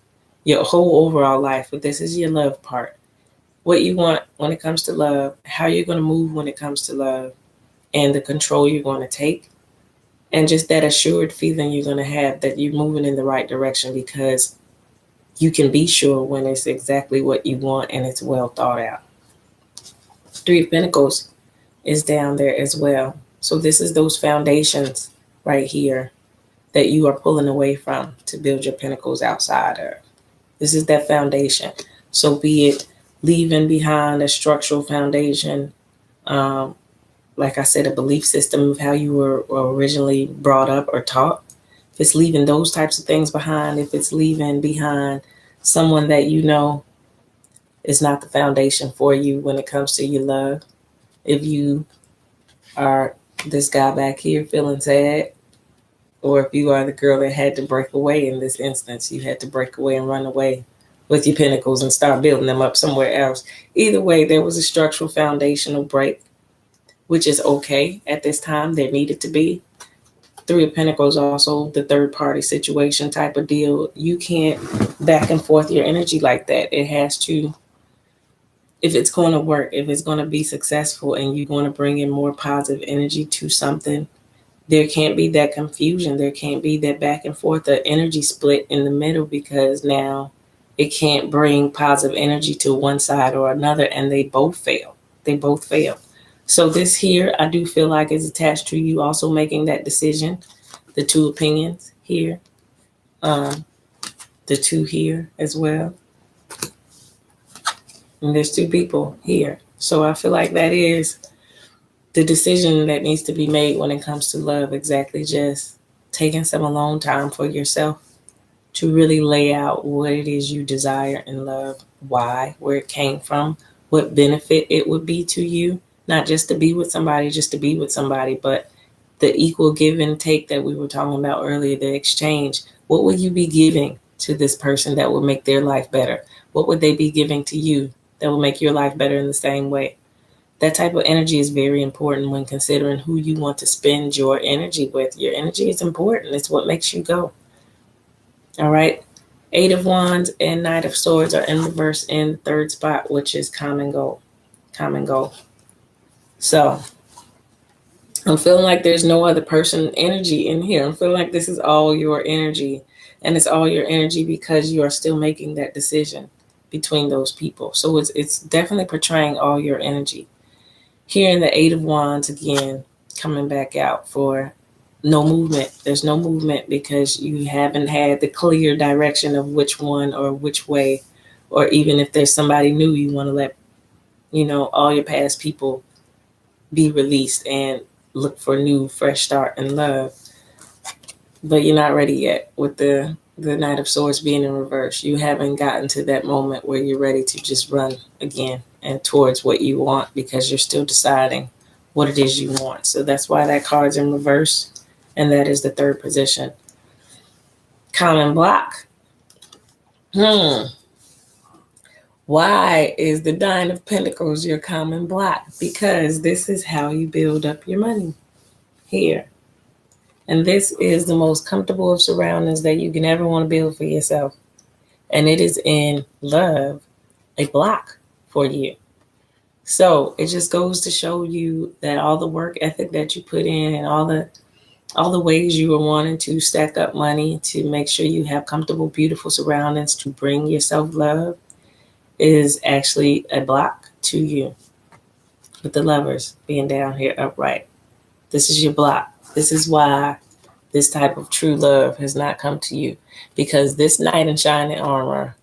your whole overall life. But this is your love part. What you want when it comes to love, how you're going to move when it comes to love, and the control you're going to take. And just that assured feeling you're going to have that you're moving in the right direction, because you can be sure when it's exactly what you want and it's well thought out. 3 of Pentacles is down there as well. So this is those foundations right here that you are pulling away from to build your pentacles outside of. This is that foundation. So be it leaving behind a structural foundation, like I said, a belief system of how you were originally brought up or taught. If it's leaving those types of things behind, if it's leaving behind someone that you know is not the foundation for you when it comes to your love. If you are this guy back here feeling sad, or if you are the girl that had to break away in this instance, you had to break away and run away with your pentacles and start building them up somewhere else. Either way, there was a structural foundational break, which is okay at this time. There needed to be. 3 of Pentacles, also the third party situation type of deal. You can't back and forth your energy like that. It has to, if it's going to work, if it's going to be successful and you're going to bring in more positive energy to something, there can't be that confusion. There can't be that back and forth, the energy split in the middle, because now it can't bring positive energy to one side or another, and they both fail. They both fail. So this here, I do feel like is attached to you also making that decision. The 2 opinions here. The 2 here as well. And there's 2 people here. So I feel like that is the decision that needs to be made when it comes to love. Exactly, just taking some alone time for yourself to really lay out what it is you desire in love, why, where it came from, what benefit it would be to you. Not just to be with somebody, just to be with somebody, but the equal give and take that we were talking about earlier, the exchange. What would you be giving to this person that would make their life better? What would they be giving to you that will make your life better in the same way? That type of energy is very important when considering who you want to spend your energy with. Your energy is important. It's what makes you go. All right. 8 of Wands and Knight of Swords are in reverse in the 3rd spot, which is common goal. Common goal. So I'm feeling like there's no other person energy in here. I'm feeling like this is all your energy, and it's all your energy because you are still making that decision between those people. So it's definitely portraying all your energy. Here in the Eight of Wands again, coming back out for no movement. There's no movement because you haven't had the clear direction of which one or which way, or even if there's somebody new, you want to let, all your past people be released and look for a new, fresh start in love. But you're not ready yet with the Knight of Swords being in reverse. You haven't gotten to that moment where you're ready to just run again and towards what you want because you're still deciding what it is you want. So that's why that card's in reverse, and that is the third position. Common block. Why is the Nine of Pentacles your common block? Because this is how you build up your money here. And this is the most comfortable of surroundings that you can ever want to build for yourself. And it is in love, a block for you. So it just goes to show you that all the work ethic that you put in and all the ways you were wanting to stack up money to make sure you have comfortable, beautiful surroundings to bring yourself love is actually a block to you. With the Lovers being down here upright. This is your block. This is why this type of true love has not come to you, because this knight in shining armor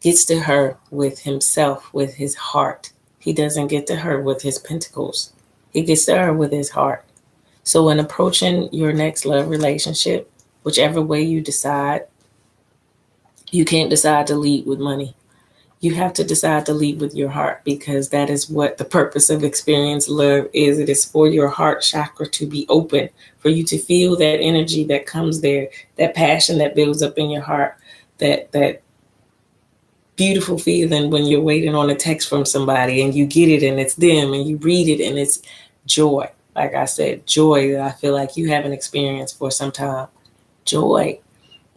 gets to her with himself, with his heart. He doesn't get to her with his pentacles. He gets to her with his heart. So when approaching your next love relationship, whichever way you decide, you can't decide to lead with money. You have to decide to lead with your heart, because that is what the purpose of experience love is. It is for your heart chakra to be open, for you to feel that energy that comes there, that passion that builds up in your heart, that beautiful feeling when you're waiting on a text from somebody and you get it and it's them and you read it and it's joy. Like I said, joy that I feel like you haven't experienced for some time. Joy.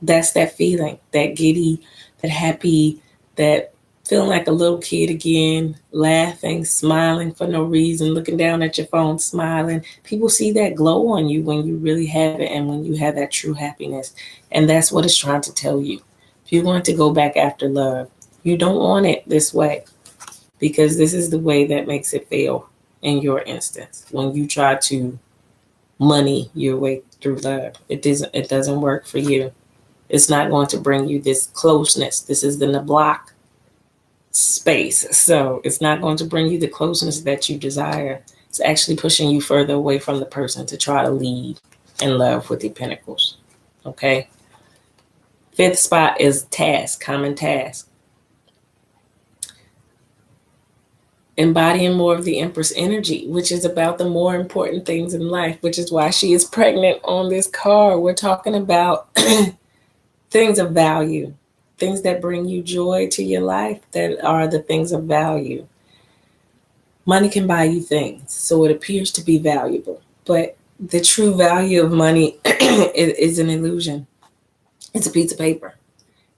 That's that feeling, that giddy, that happy, that feeling like a little kid again, laughing, smiling for no reason, looking down at your phone, smiling. People see that glow on you when you really have it and when you have that true happiness. And that's what it's trying to tell you. If you want to go back after love, you don't want it this way, because this is the way that makes it fail in your instance. When you try to money your way through love, it doesn't work for you. It's not going to bring you this closeness. This is in the block space. So it's not going to bring you the closeness that you desire. It's actually pushing you further away from the person to try to lead in love with the pentacles. Okay. Fifth spot is task, common task. Embodying more of the Empress energy, which is about the more important things in life, which is why she is pregnant on this card. We're talking about things of value, things that bring you joy to your life, that are the things of value. Money can buy you things, so it appears to be valuable. But the true value of money is an illusion. It's a piece of paper.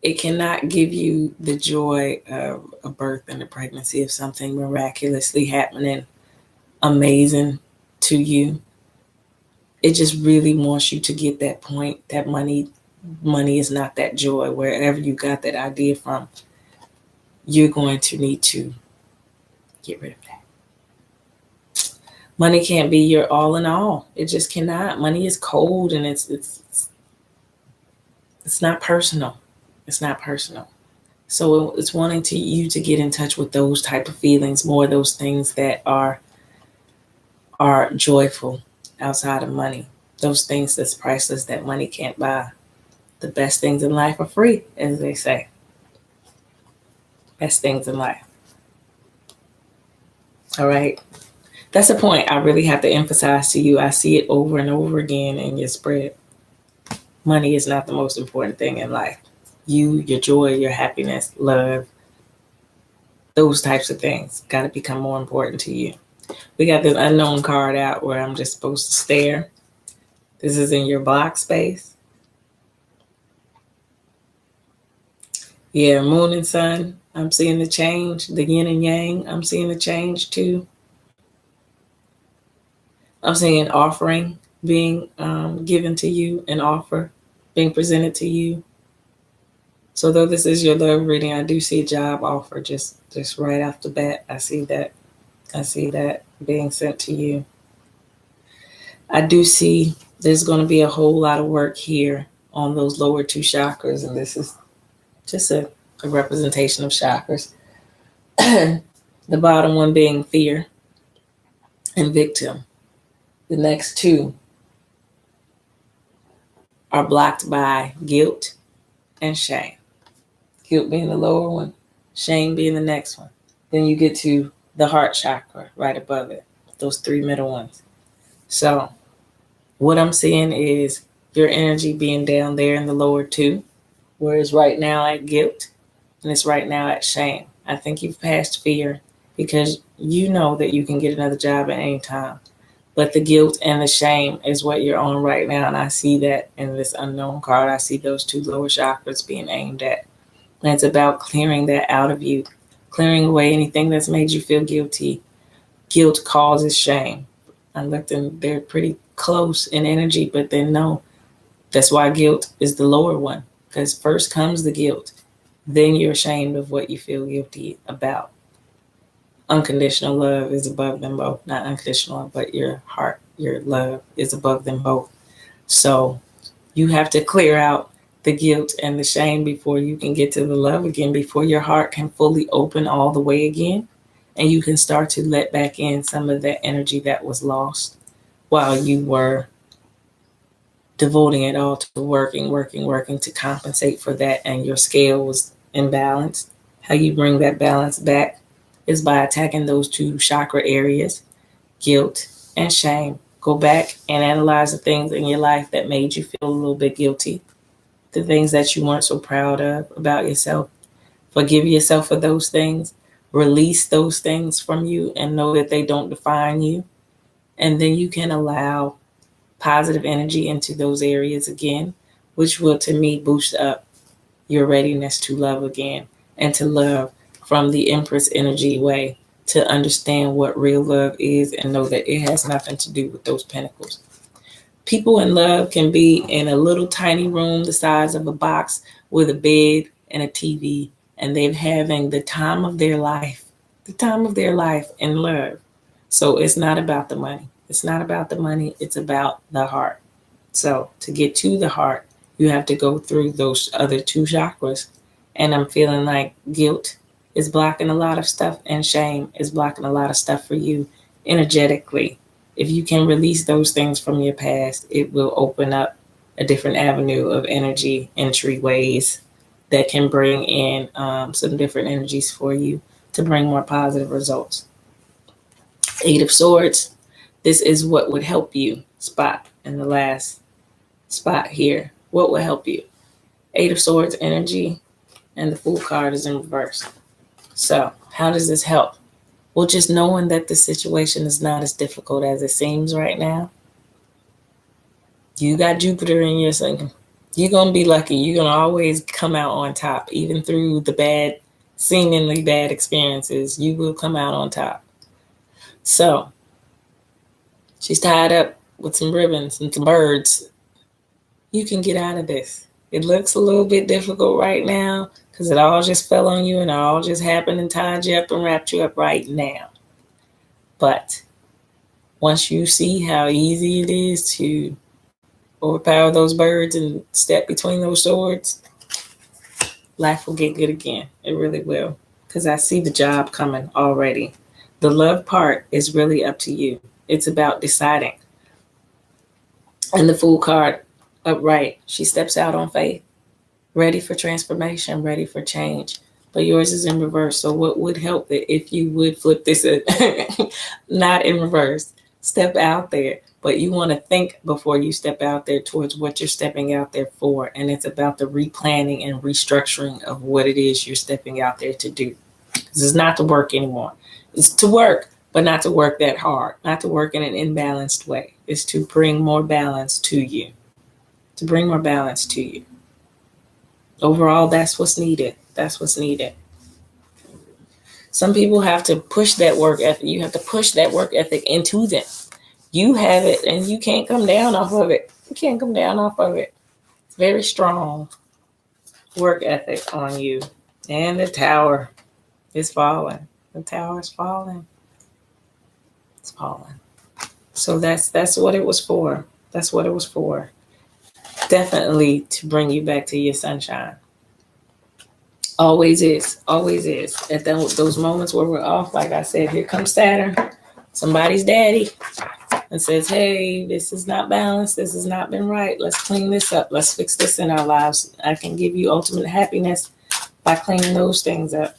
It cannot give you the joy of a birth and a pregnancy, of something miraculously happening, amazing to you. It just really wants you to get that point that money is not that joy. Wherever you got that idea from, you're going to need to get rid of that. Money can't be your all in all. It just cannot. Money is cold, and it's not personal. It's not personal. So it's wanting you to get in touch with those type of feelings, more of those things that are joyful outside of money. Those things that's priceless that money can't buy. The best things in life are free, as they say. Best things in life. All right. That's a point I really have to emphasize to you. I see it over and over again in your spread. Money is not the most important thing in life. You, your joy, your happiness, love, those types of things got to become more important to you. We got this unknown card out where I'm just supposed to stare. This is in your block space. Yeah, moon and sun. I'm seeing the change, the yin and yang. I'm seeing the change too. I'm seeing an offering being given to you, an offer being presented to you. So though this is your love reading, I do see a job offer just right off the bat. I see that. I see that being sent to you. I do see there's going to be a whole lot of work here on those lower two chakras, and this is just a representation of chakras. The bottom one being fear and victim. The next two are blocked by guilt and shame. Guilt being the lower one, shame being the next one. Then you get to the heart chakra right above it, those three middle ones. So what I'm seeing is your energy being down there in the lower two, whereas right now at guilt, and it's right now at shame. I think you've passed fear because you know that you can get another job at any time. But the guilt and the shame is what you're on right now. And I see that in this unknown card. I see those two lower chakras being aimed at. And it's about clearing that out of you, clearing away anything that's made you feel guilty. Guilt causes shame. I looked and they're pretty close in energy, but then no. That's why guilt is the lower one. Because first comes the guilt. Then you're ashamed of what you feel guilty about. Unconditional love is above them both. Not unconditional, but your heart, your love is above them both. So you have to clear out the guilt and the shame before you can get to the love again, before your heart can fully open all the way again. And you can start to let back in some of that energy that was lost while you were devoting it all to working to compensate for that. And your scale was imbalanced. How you bring that balance back is by attacking those two chakra areas, guilt and shame. Go back and analyze the things in your life that made you feel a little bit guilty, the things that you weren't so proud of about yourself. Forgive yourself for those things. Release those things from you and know that they don't define you. And then you can allow positive energy into those areas again, which will, to me, boost up your readiness to love again and to love from the Empress energy way, to understand what real love is and know that it has nothing to do with those pentacles. People in love can be in a little tiny room the size of a box with a bed and a TV, and they're having the time of their life in love. So it's not about the money. It's not about the money. It's about the heart. So to get to the heart, you have to go through those other two chakras. And I'm feeling like guilt is blocking a lot of stuff and shame is blocking a lot of stuff for you energetically. If you can release those things from your past, it will open up a different avenue of energy entryways that can bring in some different energies for you to bring more positive results. Eight of Swords. This is what would help you spot in the last spot here. What will help you? Eight of Swords energy, and the Fool card is in reverse. So how does this help? Well, just knowing that the situation is not as difficult as it seems right now. You got Jupiter in your sign. You're going to be lucky. You're going to always come out on top. Even through the bad, seemingly bad experiences, you will come out on top. So she's tied up with some ribbons and some birds. You can get out of this. It looks a little bit difficult right now because it all just fell on you and it all just happened and tied you up and wrapped you up right now. But once you see how easy it is to overpower those birds and step between those swords, life will get good again. It really will. Because I see the job coming already. The love part is really up to you. It's about deciding. And the Fool card upright, she steps out on faith, ready for transformation, ready for change. But yours is in reverse. So what would help it if you would flip this not in reverse? Step out there. But you want to think before you step out there towards what you're stepping out there for. And it's about the replanning and restructuring of what it is you're stepping out there to do. This is not to work anymore. It's to work, but not to work that hard. Not to work in an imbalanced way. It's to bring more balance to you. To bring more balance to you. Overall, that's what's needed. That's what's needed. Some people have to push that work ethic. You have to push that work ethic into them. You have it and you can't come down off of it. You can't come down off of it. It's very strong work ethic on you. And the tower is falling. The tower is falling. It's falling. So that's what it was for. That's what it was for. Definitely to bring you back to your sunshine. Always is. Always is. At those moments where we're off, like I said, here comes Saturn, somebody's daddy, and says, hey, this is not balanced. This has not been right. Let's clean this up. Let's fix this in our lives. I can give you ultimate happiness by cleaning those things up.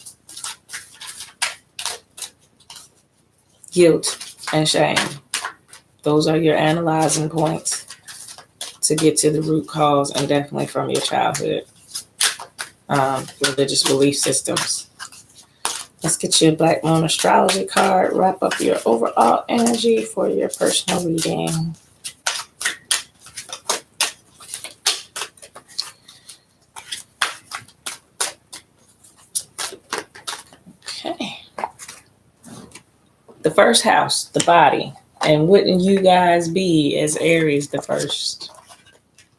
Guilt and shame. Those are your analyzing points to get to the root cause, and definitely from your childhood. Religious belief systems. Let's get you a Black Moon astrology card. Wrap up your overall energy for your personal reading. Okay. The first house, the body. And wouldn't you guys be, as Aries, the first?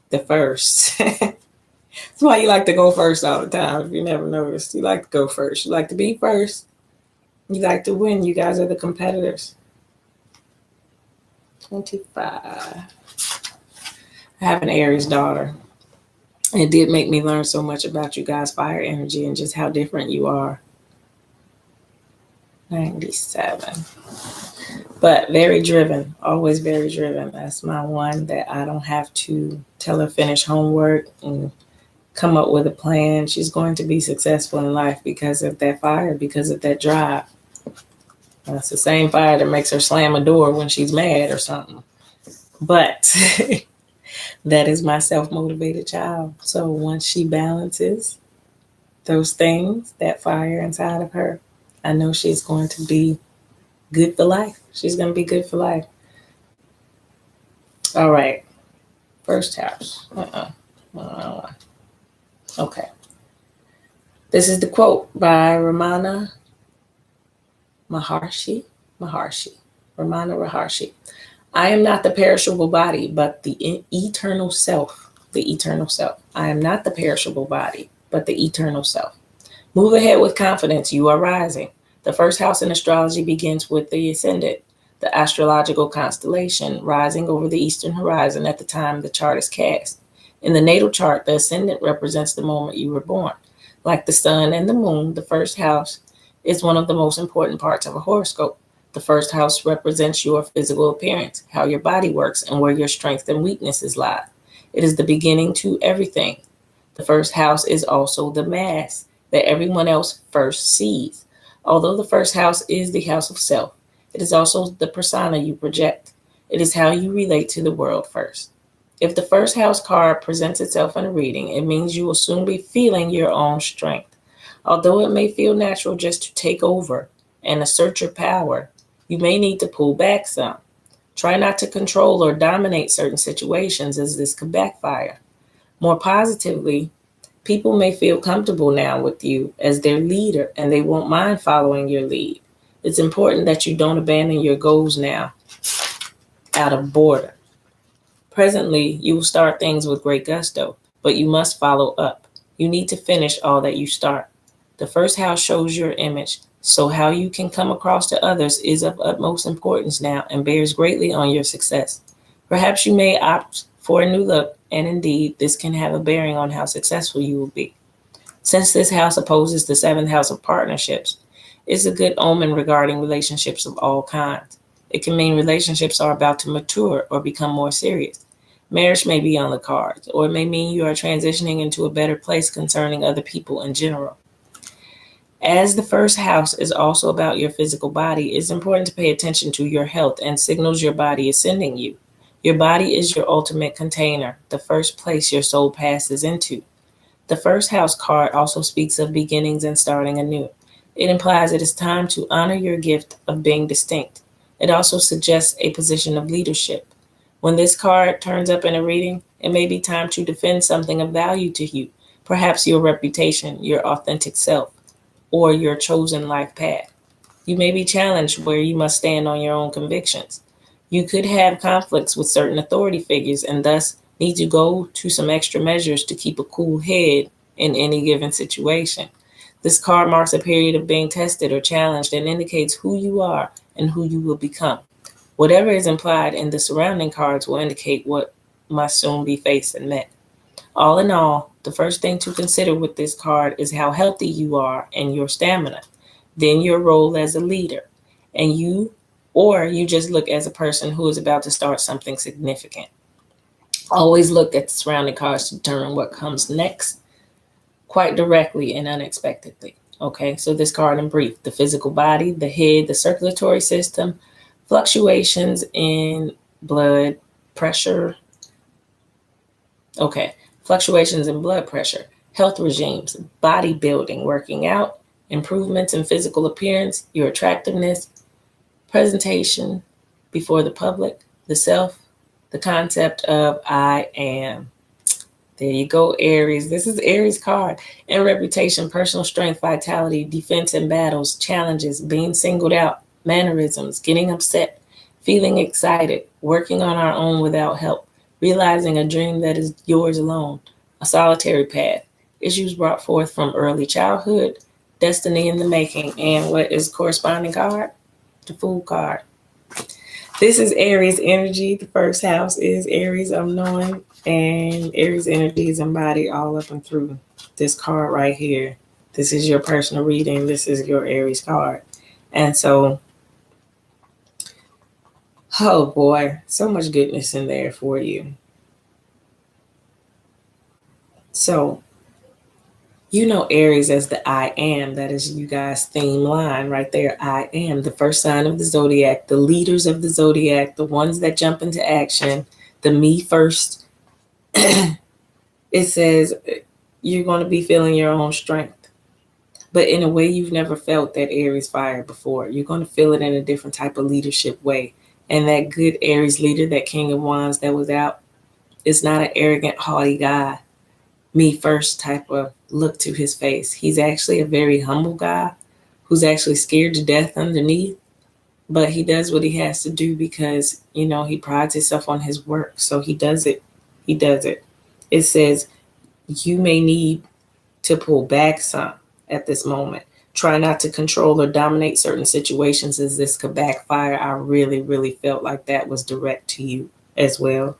The first. That's why you like to go first all the time. If you never noticed, you like to go first. You like to be first. You like to win. You guys are the competitors. 25. I have an Aries daughter. It did make me learn so much about you guys' fire energy and just how different you are. 97. But very driven. Always very driven. That's my one that I don't have to tell her finish homework and come up with a plan. She's going to be successful in life because of that fire, because of that drive. That's the same fire that makes her slam a door when she's mad or something. But that is my self-motivated child. So once she balances those things, that fire inside of her, I know she's going to be good for life. She's going to be good for life. All right. First house. Okay. This is the quote by Ramana Maharshi. Ramana Maharshi. I am not the perishable body, but the eternal self. The eternal self. I am not the perishable body, but the eternal self. Move ahead with confidence. You are rising. The first house in astrology begins with the ascendant, the astrological constellation rising over the eastern horizon at the time the chart is cast. In the natal chart, the ascendant represents the moment you were born. Like the sun and the moon, the first house is one of the most important parts of a horoscope. The first house represents your physical appearance, how your body works, and where your strengths and weaknesses lie. It is the beginning to everything. The first house is also the mask that everyone else first sees. Although the first house is the house of self, it is also the persona you project. It is how you relate to the world first. If the first house card presents itself in a reading, it means you will soon be feeling your own strength. Although it may feel natural just to take over and assert your power, you may need to pull back some. Try not to control or dominate certain situations, as this could backfire. More positively, people may feel comfortable now with you as their leader, and they won't mind following your lead. It's important that you don't abandon your goals now out of boredom. Presently, you will start things with great gusto, but you must follow up. You need to finish all that you start. The first house shows your image, so how you can come across to others is of utmost importance now and bears greatly on your success. Perhaps you may opt for a new look, and indeed, this can have a bearing on how successful you will be. Since this house opposes the seventh house of partnerships, it's a good omen regarding relationships of all kinds. It can mean relationships are about to mature or become more serious. Marriage may be on the cards, or it may mean you are transitioning into a better place concerning other people in general. As the first house is also about your physical body, it's important to pay attention to your health and signals your body is sending you. Your body is your ultimate container, the first place your soul passes into. The first house card also speaks of beginnings and starting anew. It implies it is time to honor your gift of being distinct. It also suggests a position of leadership. When this card turns up in a reading, it may be time to defend something of value to you, perhaps your reputation, your authentic self, or your chosen life path. You may be challenged where you must stand on your own convictions. You could have conflicts with certain authority figures and thus need to go to some extra measures to keep a cool head in any given situation. This card marks a period of being tested or challenged and indicates who you are and who you will become. Whatever is implied in the surrounding cards will indicate what must soon be faced and met. All in all, the first thing to consider with this card is how healthy you are and your stamina, then your role as a leader, and you just look as a person who is about to start something significant. Always look at the surrounding cards to determine what comes next, quite directly and unexpectedly. Okay, so this card in brief: the physical body, the head, the circulatory system, fluctuations in blood pressure. Okay, fluctuations in blood pressure, health regimes, bodybuilding, working out, improvements in physical appearance, your attractiveness, presentation before the public, the self, the concept of I am. There you go, Aries. This is Aries card. And reputation, personal strength, vitality, defense in battles, challenges, being singled out, mannerisms, getting upset, feeling excited, working on our own without help, realizing a dream that is yours alone, a solitary path, issues brought forth from early childhood, destiny in the making, and what is corresponding card? The Fool card. This is Aries energy. The first house is Aries unknowing, and Aries energy is embodied all up and through this card right here. This is your personal reading. This is your Aries card. And so, oh boy, so much goodness in there for you. So, you know Aries as the I am. That is you guys' theme line right there. I am the first sign of the zodiac, the leaders of the zodiac, the ones that jump into action, the me first. It says you're going to be feeling your own strength, but in a way you've never felt that Aries fire before. You're going to feel it in a different type of leadership way. And that good Aries leader, that King of Wands that was out, is not an arrogant, haughty guy, me first type of look to his face. He's actually a very humble guy who's actually scared to death underneath, but he does what he has to do because, he prides himself on his work. So he does it. He does it. It says you may need to pull back some at this moment. Try not to control or dominate certain situations, as this could backfire. I really, really felt like that was direct to you as well.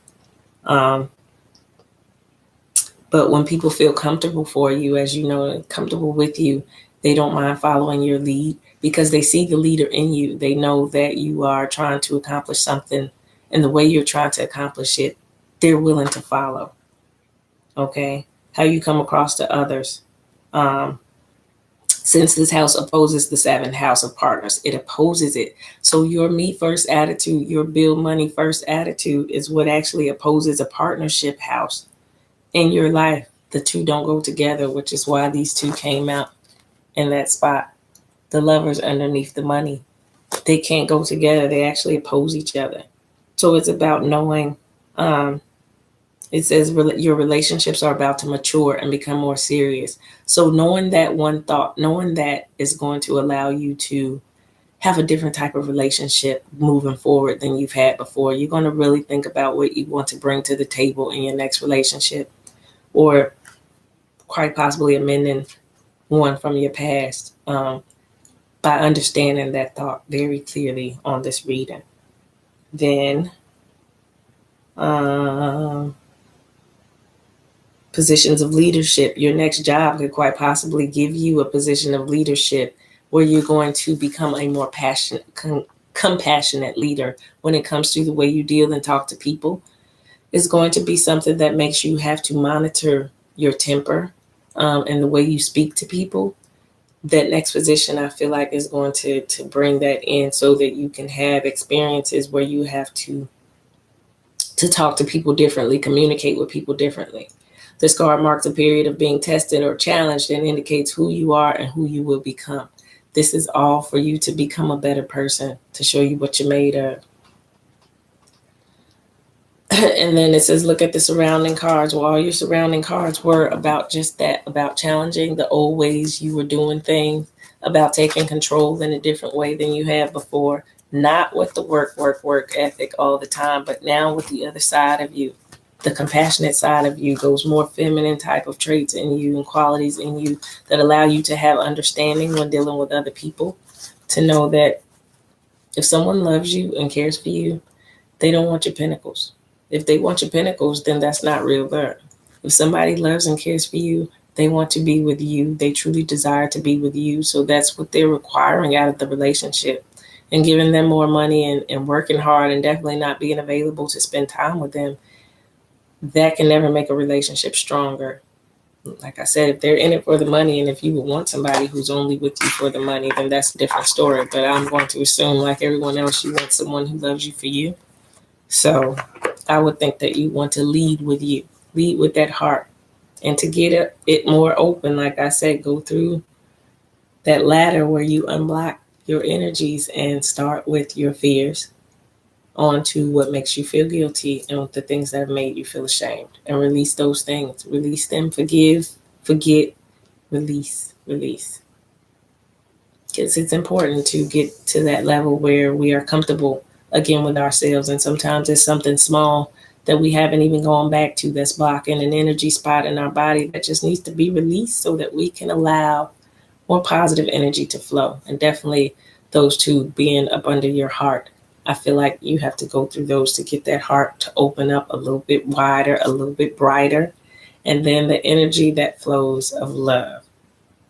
But when people feel comfortable for you, as you know, comfortable with you, they don't mind following your lead because they see the leader in you. They know that you are trying to accomplish something, and the way you're trying to accomplish it, they're willing to follow. Okay? How you come across to others. Since this house opposes the 7th house of partners, it opposes it. So your me first attitude, your build money first attitude is what actually opposes a partnership house in your life. The two don't go together, which is why these two came out in that spot. The lovers underneath the money. They can't go together. They actually oppose each other. So it's about knowing, it says your relationships are about to mature and become more serious. So knowing that one thought, knowing that is going to allow you to have a different type of relationship moving forward than you've had before. You're going to really think about what you want to bring to the table in your next relationship, or quite possibly amending one from your past, by understanding that thought very clearly on this reading. Then positions of leadership. Your next job could quite possibly give you a position of leadership where you're going to become a more compassionate leader when it comes to the way you deal and talk to people. It's going to be something that makes you have to monitor your temper and the way you speak to people. That next position, I feel like, is going to bring that in so that you can have experiences where you have to talk to people differently, communicate with people differently. This card marks a period of being tested or challenged and indicates who you are and who you will become. This is all for you to become a better person, to show you what you're made of. And then it says, look at the surrounding cards. Well, all your surrounding cards were about just that, about challenging the old ways you were doing things, about taking control in a different way than you have before, not with the work ethic all the time, but now with the other side of you, the compassionate side of you, those more feminine type of traits in you and qualities in you that allow you to have understanding when dealing with other people, to know that If someone loves you and cares for you, they don't want your pinnacles. If they want your pinnacles, then that's not real love. If somebody loves and cares for you, they want to be with you. They truly desire to be with you. So that's what they're requiring out of the relationship. And giving them more money and working hard and definitely not being available to spend time with them, that can never make a relationship stronger. Like I said, if they're in it for the money, and if you would want somebody who's only with you for the money, then that's a different story. But I'm going to assume, like everyone else, you want someone who loves you for you. So I would think that you want to lead with you, lead with that heart. And to get it more open, like I said, go through that ladder where you unblock your energies and start with your fears on to what makes you feel guilty and the things that have made you feel ashamed, and release those things. Release them, forgive, forget, release. Because it's important to get to that level where we are comfortable again with ourselves. And sometimes it's something small that we haven't even gone back to that's blocking an energy spot in our body that just needs to be released so that we can allow more positive energy to flow. And definitely those two being up under your heart. I feel like you have to go through those to get that heart to open up a little bit wider, a little bit brighter. And then the energy that flows of love.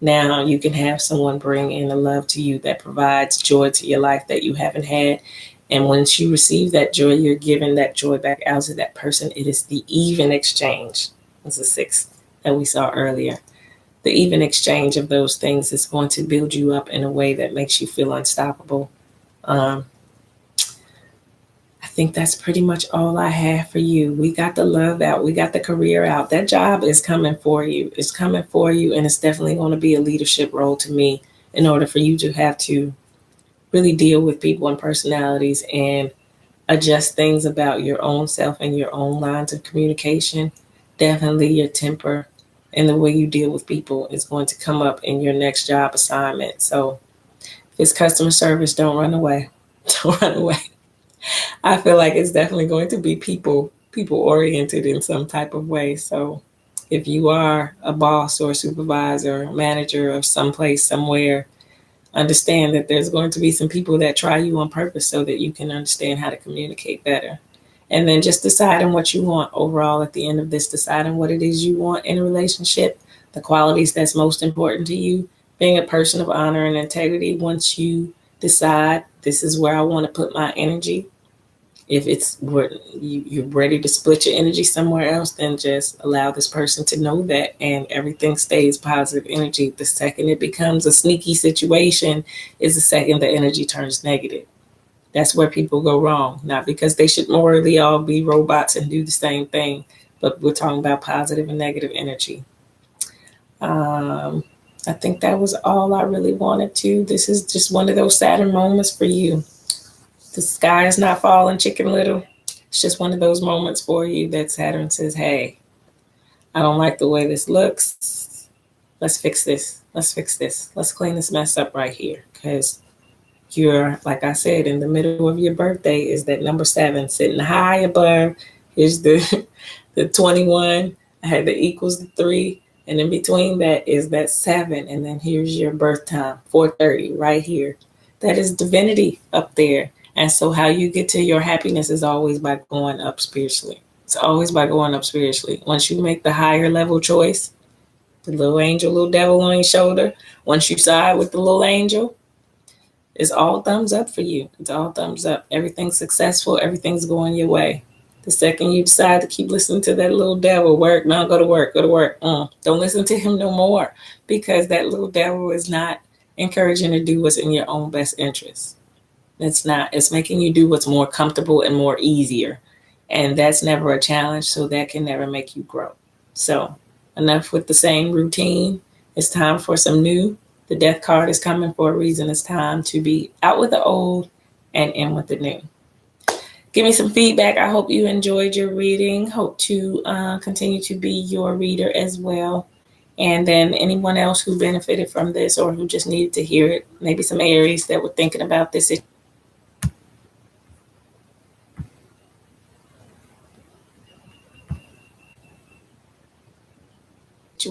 Now you can have someone bring in a love to you that provides joy to your life that you haven't had. And once you receive that joy, you're giving that joy back out to that person. It is the even exchange. It's the 6 that we saw earlier. The even exchange of those things is going to build you up in a way that makes you feel unstoppable. I think that's pretty much all I have for you. We got the love out. We got the career out. That job is coming for you. It's coming for you, and it's definitely going to be a leadership role to me in order for you to have to really deal with people and personalities and adjust things about your own self and your own lines of communication. Definitely your temper and the way you deal with people is going to come up in your next job assignment. So if it's customer service, don't run away. Don't run away. I feel like it's definitely going to be people oriented in some type of way. So if you are a boss or a supervisor or manager of someplace, somewhere, understand that there's going to be some people that try you on purpose so that you can understand how to communicate better. And then just deciding what you want overall at the end of this, deciding what it is you want in a relationship, the qualities that's most important to you, being a person of honor and integrity. Once you decide this is where I want to put my energy, if it's where you're ready to split your energy somewhere else, then just allow this person to know that, and everything stays positive energy. The second it becomes a sneaky situation is the second the energy turns negative. That's where people go wrong. Not because they should morally all be robots and do the same thing, but we're talking about positive and negative energy. I think that was all I really wanted to. This is just one of those Saturn moments for you. The sky is not falling, Chicken Little. It's just one of those moments for you that Saturn says, hey, I don't like the way this looks. Let's fix this. Let's fix this. Let's clean this mess up right here. Because you're, like I said, in the middle of your birthday is that number 7 sitting high above. Here's the 21. I had the equals the 3. And in between that is that 7. And then here's your birth time, 4:30 right here. That is divinity up there. And so how you get to your happiness is always by going up spiritually. It's always by going up spiritually. Once you make the higher level choice, the little angel, little devil on your shoulder, once you side with the little angel, it's all thumbs up for you. It's all thumbs up. Everything's successful. Everything's going your way. The second you decide to keep listening to that little devil, work, now go to work, go to work. Don't listen to him no more, because that little devil is not encouraging to do what's in your own best interest. It's not. It's making you do what's more comfortable and more easier. And that's never a challenge, so that can never make you grow. So enough with the same routine. It's time for some new. The death card is coming for a reason. It's time to be out with the old and in with the new. Give me some feedback. I hope you enjoyed your reading. Hope to continue to be your reader as well. And then anyone else who benefited from this or who just needed to hear it, maybe some Aries that were thinking about this